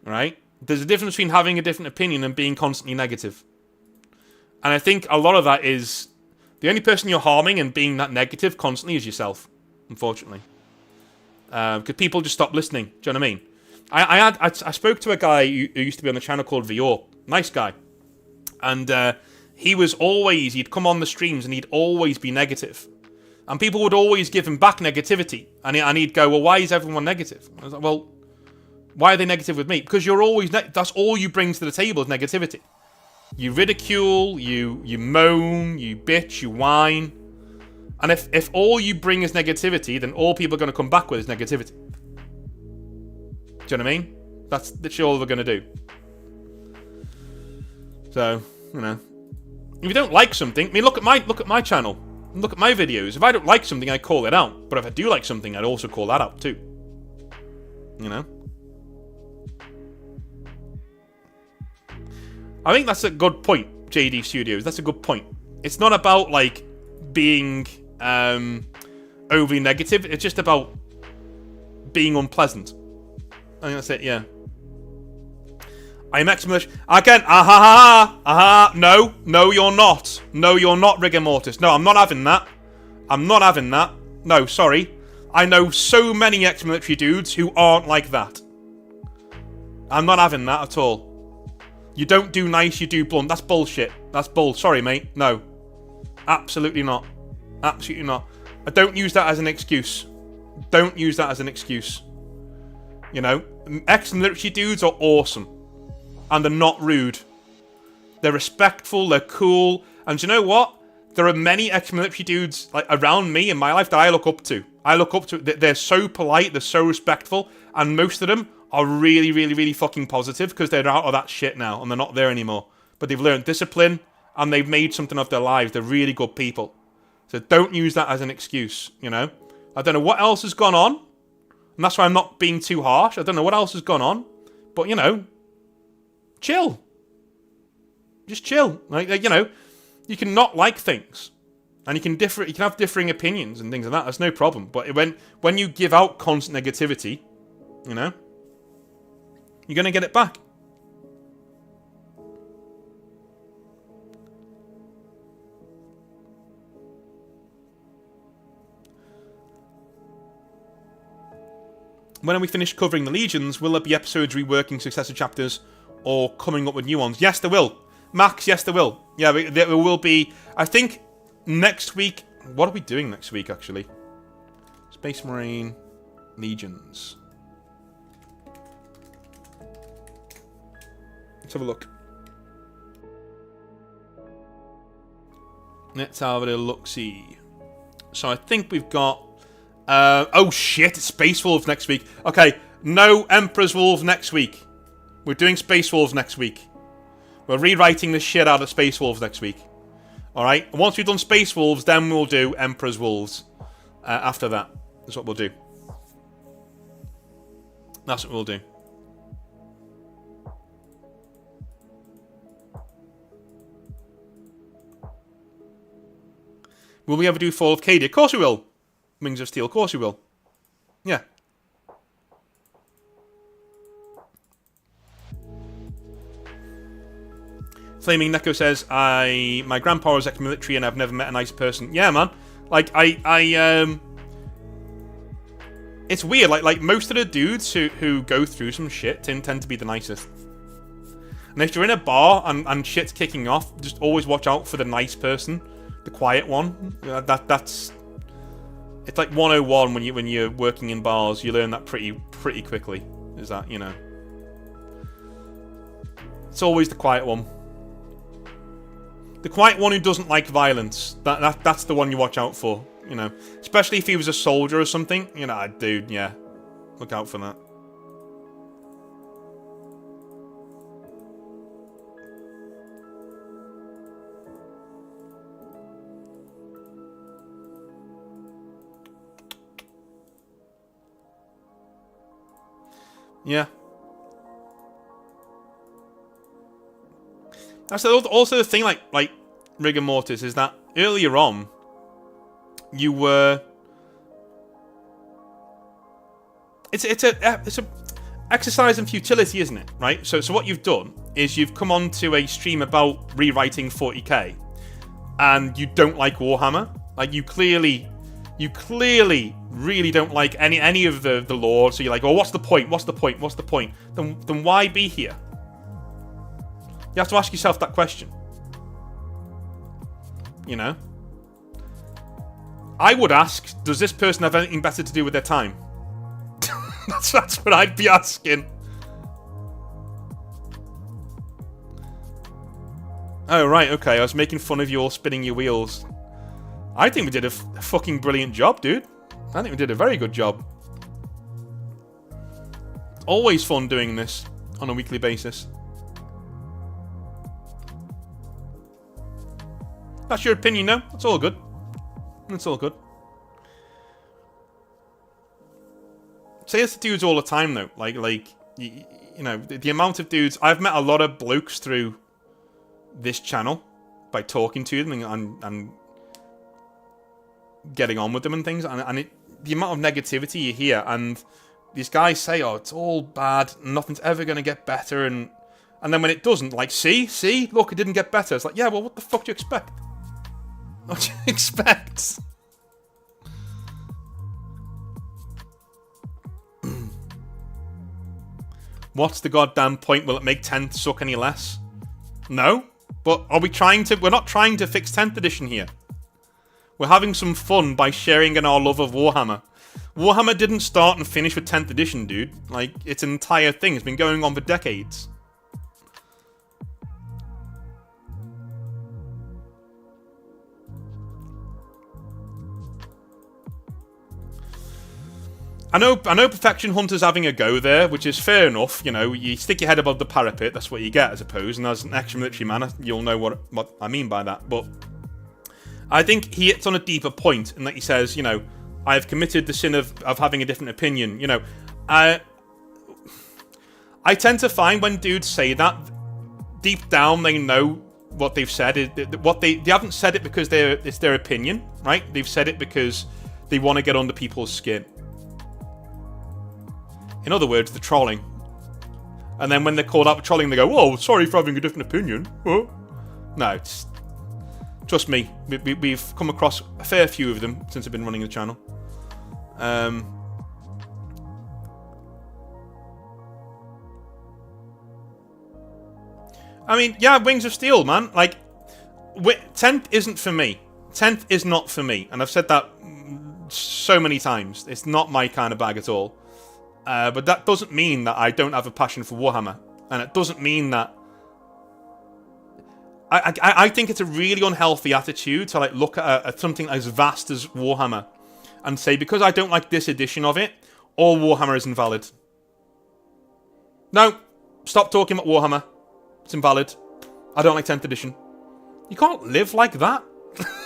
Right? There's a difference between having a different opinion and being constantly negative. And I think a lot of that is the only person you're harming and being that negative constantly is yourself, unfortunately. Because people just stop listening. Do you know what I mean? I spoke to a guy who used to be on the channel called Vior. Nice guy. And he'd come on the streams and he'd always be negative. And people would always give him back negativity. And he'd go, well, why is everyone negative? I was like, well, why are they negative with me? Because you're always, that's all you bring to the table is negativity. You ridicule, you moan, you bitch, you whine. And if all you bring is negativity, then all people are going to come back with is negativity. Do you know what I mean? That's all they're going to do. So, you know. If you don't like something, I mean, look at my channel. Look at my videos. If I don't like something, I call it out. But if I do like something, I'd also call that out too. You know? I think that's a good point, JD Studios. That's a good point. It's not about, like, being overly negative. It's just about being unpleasant. I think that's it, yeah. I'm ex-militia. Again, no, you're not. No, you're not, Rigor Mortis. No, I'm not having that. I'm not having that. No, sorry. I know so many ex-military dudes who aren't like that. I'm not having that at all. You don't do nice, you do blunt. That's bullshit. That's bull. Sorry, mate. No. Absolutely not. Absolutely not. I don't use that as an excuse. Don't use that as an excuse. You know? Ex-military dudes are awesome. And they're not rude. They're respectful, they're cool. And do you know what? There are many ex-military dudes like around me in my life that I look up to. They're so polite, they're so respectful. And most of them are really, really, really fucking positive because they're out of that shit now and they're not there anymore. But they've learned discipline and they've made something of their lives. They're really good people. So don't use that as an excuse, you know? I don't know what else has gone on. And that's why I'm not being too harsh. I don't know what else has gone on. But, you know, chill. Just chill. Like, you know, you can not like things. And you can have differing opinions and things like that. That's no problem. But when you give out constant negativity, you know, you're going to get it back. When we finish covering the legions, will there be episodes reworking successor chapters or coming up with new ones? Yes, there will. Max, yes, there will. Yeah, there will be. I think next week. What are we doing next week, actually? Space Marine Legions. Let's have a look. Let's have a look-see. So I think we've got... oh shit, it's Space Wolves next week. Okay, no Emperor's Wolves next week. We're doing Space Wolves next week. We're rewriting the shit out of Space Wolves next week. Alright, and once we've done Space Wolves, then we'll do Emperor's Wolves. After that, that's what we'll do. That's what we'll do. Will we ever do Fall of Cadia? Of course we will. Wings of Steel, of course we will. Yeah. Flaming Neko says, my grandpa was ex-military and I've never met a nice person. Yeah, man. Like, it's weird. Like most of the dudes who go through some shit tend to be the nicest. And if you're in a bar and shit's kicking off, just always watch out for the nice person. The quiet one. That's... It's like 101 when you're working in bars. You learn that pretty quickly. Is that, you know... It's always the quiet one. The quiet one who doesn't like violence. That's the one you watch out for. You know, especially if he was a soldier or something. You know, dude, yeah, look out for that. Yeah. That's also the thing, like rigor mortis, is that earlier on, you were... It's a exercise in futility, isn't it? Right? So what you've done is you've come onto a stream about rewriting 40k, and you don't like Warhammer. Like, you clearly really don't like any of the lore. So you're like, oh, what's the point? What's the point? What's the point? Then why be here? You have to ask yourself that question. You know? I would ask, does this person have anything better to do with their time? That's what I'd be asking. Oh, right, okay. I was making fun of you all spinning your wheels. I think we did a fucking brilliant job, dude. I think we did a very good job. Always fun doing this on a weekly basis. That's your opinion, though. That's all good. That's all good. Say this to dudes all the time, though. Like you know, the amount of dudes... I've met a lot of blokes through this channel by talking to them and getting on with them and things. And the amount of negativity you hear, and these guys say, oh, it's all bad, nothing's ever going to get better, and then when it doesn't, like, see, look, it didn't get better. It's like, yeah, well, what the fuck do you expect? What do you expect? What's the goddamn point? Will it make 10th suck any less? No. But are we trying to... We're not trying to fix 10th edition here. We're having some fun by sharing in our love of Warhammer. Warhammer didn't start and finish with 10th edition, dude. Like, it's an entire thing. It's been going on for decades. I know Perfection Hunter's having a go there, which is fair enough. You know, you stick your head above the parapet, that's what you get, I suppose. And as an ex-military man, you'll know what I mean by that. But I think he hits on a deeper point in that he says, you know, I have committed the sin of having a different opinion. You know, I tend to find when dudes say that, deep down they know what they've said. They haven't said it because it's their opinion, right? They've said it because they want to get under people's skin. In other words, they're trolling. And then when they're called out for trolling, they go, whoa, sorry for having a different opinion. Oh. No, trust me, we've come across a fair few of them since I've been running the channel. I mean, yeah, Wings of Steel, man. Like, 10th isn't for me. 10th is not for me. And I've said that so many times. It's not my kind of bag at all. But that doesn't mean that I don't have a passion for Warhammer. And it doesn't mean that... I think it's a really unhealthy attitude to like look at something as vast as Warhammer and say, because I don't like this edition of it, all Warhammer is invalid. No, stop talking about Warhammer. It's invalid. I don't like 10th edition. You can't live like that.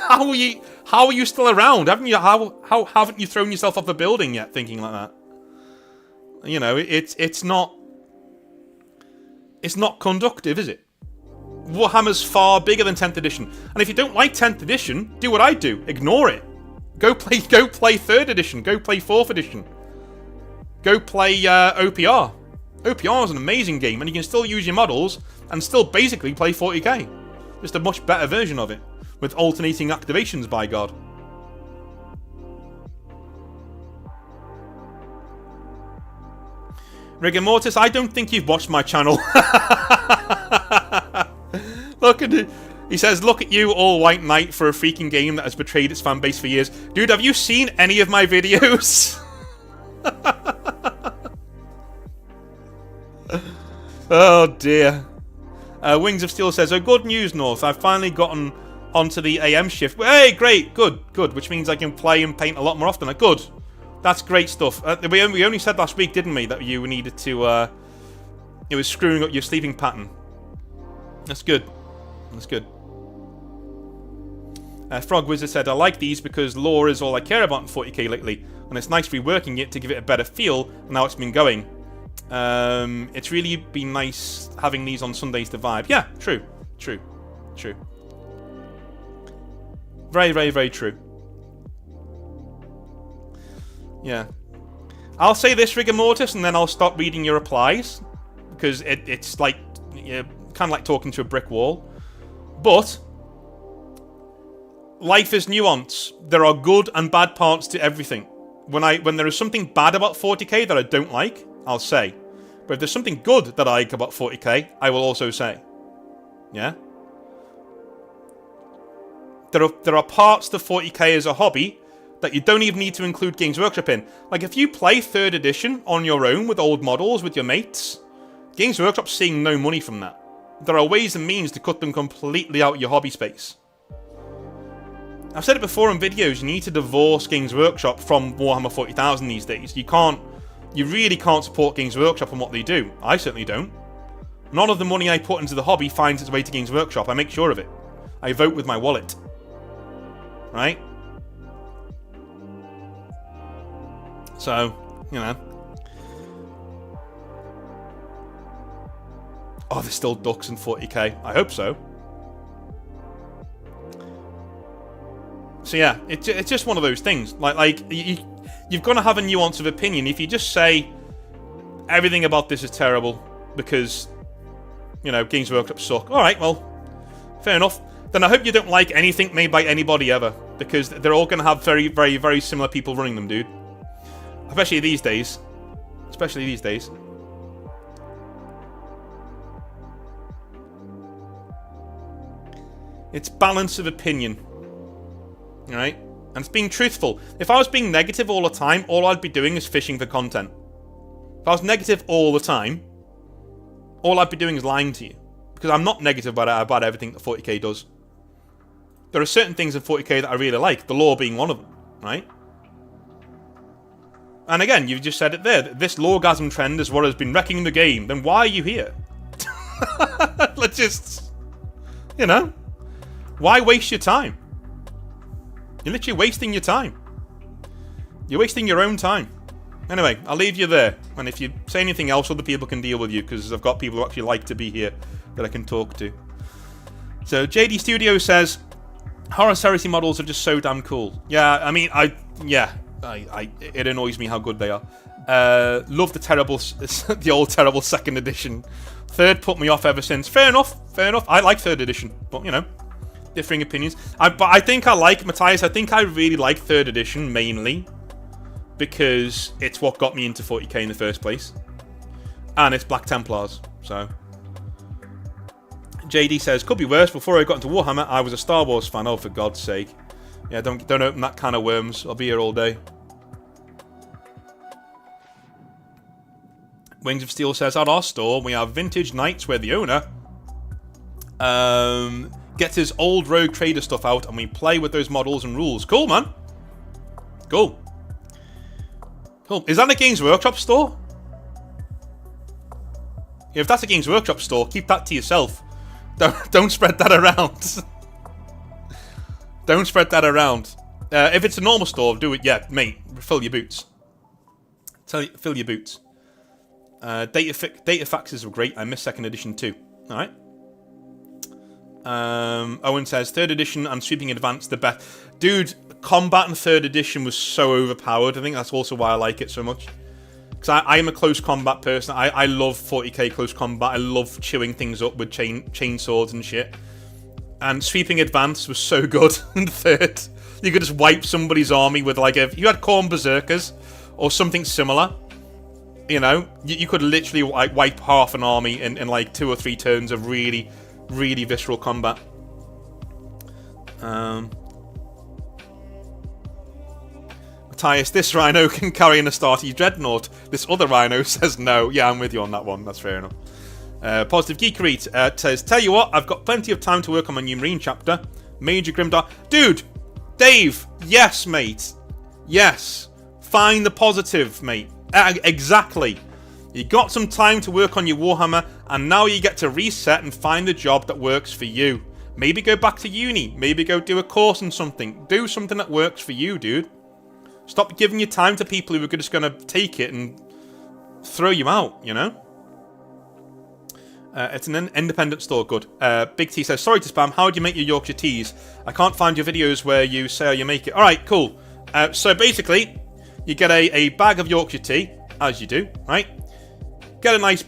How are you still around? How haven't you thrown yourself off a building yet thinking like that? You know, it's not conductive, is it? Warhammer's far bigger than 10th edition. And if you don't like 10th edition, do what I do. Ignore it. Go play 3rd edition. Go play 4th edition. Go play OPR. OPR is an amazing game, and you can still use your models and still basically play 40k. Just a much better version of it. With alternating activations, by God. Rigor Mortis, I don't think you've watched my channel. Look at it. He says, look at you, all white knight, for a freaking game that has betrayed its fan base for years. Dude, have you seen any of my videos? Oh, dear. Wings of Steel says, oh, good news, North. I've finally gotten onto the AM shift. Hey, great. Good. Which means I can play and paint a lot more often. Good. That's great stuff. We only said last week, didn't we, that you needed to... it was screwing up your sleeping pattern. That's good. That's good. Frog Wizard said, I like these because lore is all I care about in 40k lately, and it's nice reworking it to give it a better feel, and how it's been going. It's really been nice having these on Sundays to vibe. Yeah, true. Very, very, very true. Yeah. I'll say this, Rigor Mortis, and then I'll stop reading your replies. Because it's like, kind of like talking to a brick wall. But life is nuance. There are good and bad parts to everything. When there is something bad about 40k that I don't like, I'll say. But if there's something good that I like about 40k, I will also say. Yeah? There are parts to 40k as a hobby that you don't even need to include Games Workshop in. Like, if you play 3rd edition on your own with old models, with your mates, Games Workshop's seeing no money from that. There are ways and means to cut them completely out of your hobby space. I've said it before in videos, you need to divorce Games Workshop from Warhammer 40,000 these days. You really can't support Games Workshop on what they do. I certainly don't. None of the money I put into the hobby finds its way to Games Workshop. I make sure of it. I vote with my wallet. Right? So, you know. Oh, there's still ducks in 40k. I hope so. So yeah, it's just one of those things. Like you've got to have a nuance of opinion. If you just say everything about this is terrible because, you know, Games Workshop suck. All right, well, fair enough. Then I hope you don't like anything made by anybody ever, because they're all going to have very, very, very similar people running them, dude. Especially these days. It's balance of opinion. Alright? And it's being truthful. If I was being negative all the time, all I'd be doing is fishing for content. If I was negative all the time, all I'd be doing is lying to you. Because I'm not negative about everything that 40k does. There are certain things in 40k that I really like, the lore being one of them, right? And again, you've just said it there. This loregasm trend is what has been wrecking the game. Then why are you here? Let's just... You know? Why waste your time? You're literally wasting your time. You're wasting your own time. Anyway, I'll leave you there. And if you say anything else, other people can deal with you, because I've got people who actually like to be here that I can talk to. So, JD Studio says, Horus Heresy models are just so damn cool. Yeah, I mean, it annoys me how good they are. Love the old terrible 2nd edition. 3rd put me off ever since. Fair enough. I like 3rd edition, but you know, differing opinions. But I think Matthias, I think I really like 3rd edition mainly because it's what got me into 40k in the first place. And it's Black Templars, so. JD says, could be worse. Before I got into Warhammer, I was a Star Wars fan. Oh, for God's sake. Yeah, don't open that can of worms. I'll be here all day. Wings of Steel says, at our store, we have vintage knights where the owner gets his old Rogue Trader stuff out and we play with those models and rules. Cool, man. Cool. Is that a Games Workshop store? Yeah, if that's a Games Workshop store, keep that to yourself. Don't spread that around. Don't spread that around. If it's a normal store, do it. Yeah, mate, fill your boots. Fill your boots. Data faxes were great. I missed 2nd edition too. All right. Owen says 3rd edition and sweeping advanced the best. Dude, combat in 3rd edition was so overpowered. I think that's also why I like it so much. Because I am a close combat person. I love 40k close combat. I love chewing things up with chainswords and shit. And sweeping advance was so good in 3rd. You could just wipe somebody's army with like if you had Khorne Berserkers or something similar. You know, you could literally wipe half an army in like 2 or 3 turns of really, really visceral combat. Matthias, this Rhino can carry an Astarte Dreadnought. This other Rhino says no. Yeah, I'm with you on that one. That's fair enough. Positive Geekery says, tell you what, I've got plenty of time to work on my new Marine chapter. Major Grimdark. Dude! Dave! Yes, mate. Yes. Find the positive, mate. Exactly. You got some time to work on your Warhammer, and now you get to reset and find the job that works for you. Maybe go back to uni. Maybe go do a course in something. Do something that works for you, dude. Stop giving your time to people who are just going to take it and throw you out, you know? It's an independent store, good. Big T says, sorry to spam, how do you make your Yorkshire teas? I can't find your videos where you say how you make it. Alright, cool. So basically, you get a bag of Yorkshire tea, as you do, right? Get a nice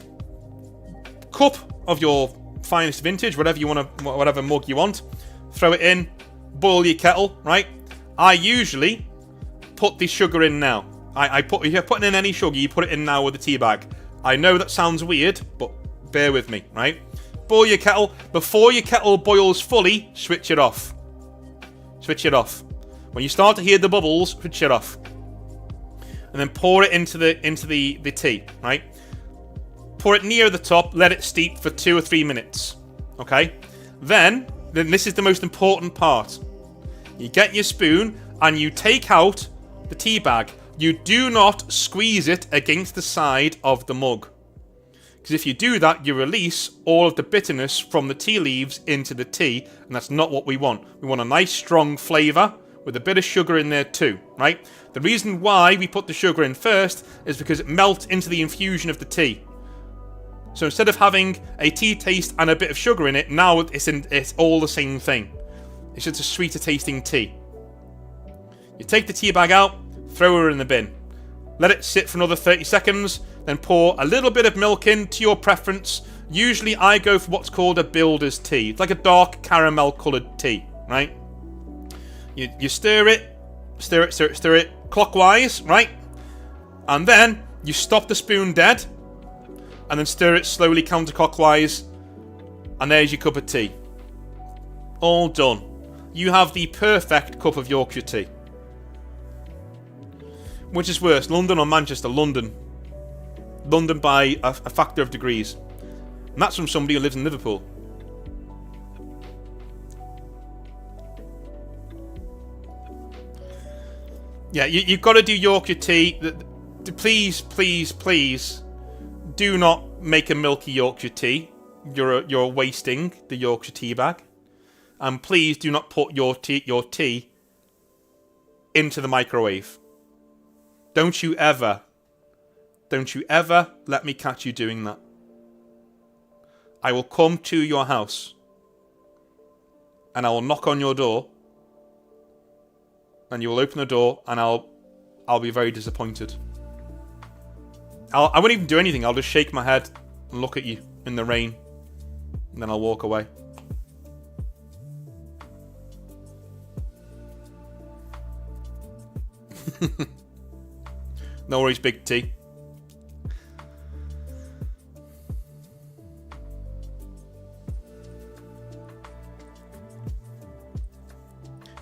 cup of your finest vintage, whatever mug you want. Throw it in, boil your kettle, right? I usually put the sugar in now. If you're putting in any sugar, you put it in now with the tea bag. I know that sounds weird, but bear with me, right? Boil your kettle. Before your kettle boils fully, switch it off. Switch it off. When you start to hear the bubbles, switch it off. And then pour it into the tea, right? Pour it near the top, let it steep for 2 or 3 minutes. Okay? Then this is the most important part. You get your spoon and you take out the tea bag. You do not squeeze it against the side of the mug. Because if you do that, you release all of the bitterness from the tea leaves into the tea, and that's not what we want. We want a nice strong flavour with a bit of sugar in there too, right? The reason why we put the sugar in first is because it melts into the infusion of the tea. So instead of having a tea taste and a bit of sugar in it, now it's all the same thing. It's just a sweeter tasting tea. You take the tea bag out, throw her in the bin. Let it sit for another 30 seconds, then pour a little bit of milk in to your preference. Usually I go for what's called a builder's tea. It's like a dark caramel coloured tea, right? You stir it clockwise, right? And then you stop the spoon dead, and then stir it slowly counterclockwise, and there's your cup of tea. All done. You have the perfect cup of Yorkshire tea. Which is worse, London or Manchester? London. London by a factor of degrees. And that's from somebody who lives in Liverpool. Yeah, you've got to do Yorkshire tea. Please, please, please, do not make a milky Yorkshire tea. You're wasting the Yorkshire tea bag. And please do not put your tea into the microwave. Don't you ever let me catch you doing that. I will come to your house and I will knock on your door, and you will open the door, and I'll be very disappointed. I won't even do anything. I'll just shake my head and look at you in the rain, and then I'll walk away. No worries, Big T.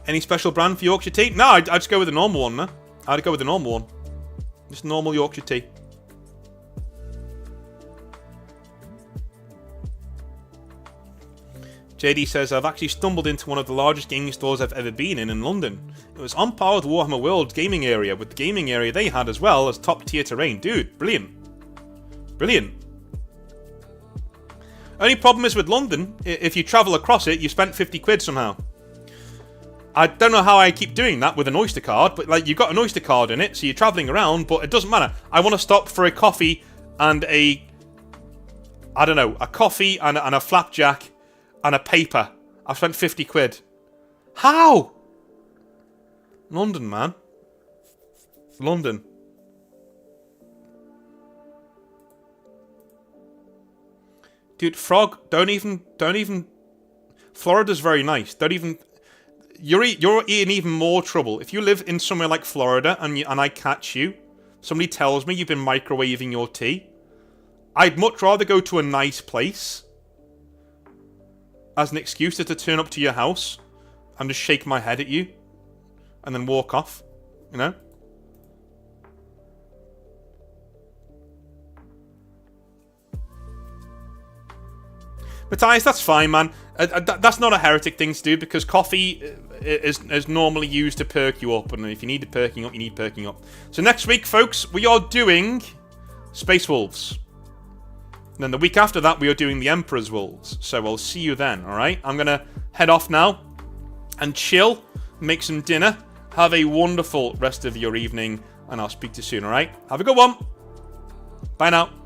Any special brand for Yorkshire tea? No, I'd just go with the normal one, man. I'd go with the normal one. Just normal Yorkshire tea. JD says, I've actually stumbled into one of the largest gaming stores I've ever been in London. It was on par with Warhammer World's gaming area, with the gaming area they had as well as top tier terrain. Dude, brilliant. Brilliant. Only problem is with London, if you travel across it, you spent 50 quid somehow. I don't know how I keep doing that with an Oyster card, but like, you've got an Oyster card in it, so you're travelling around, but it doesn't matter. I want to stop for a coffee and a coffee and a flapjack and a paper. I've spent 50 quid. How? London, man. London. Dude, Frog, don't even... Florida's very nice. You're in even more trouble. If you live in somewhere like Florida and I catch you, somebody tells me you've been microwaving your tea, I'd much rather go to a nice place as an excuse to turn up to your house and just shake my head at you and then walk off, you know? Matthias, that's fine, man. That's not a heretic thing to do, because coffee is normally used to perk you up, and if you need the perking up, you need perking up. So next week, folks, we are doing Space Wolves. And then the week after that, we are doing the Emperor's Wolves. So I'll see you then, alright? I'm going to head off now and chill, make some dinner. Have a wonderful rest of your evening, and I'll speak to you soon, alright? Have a good one. Bye now.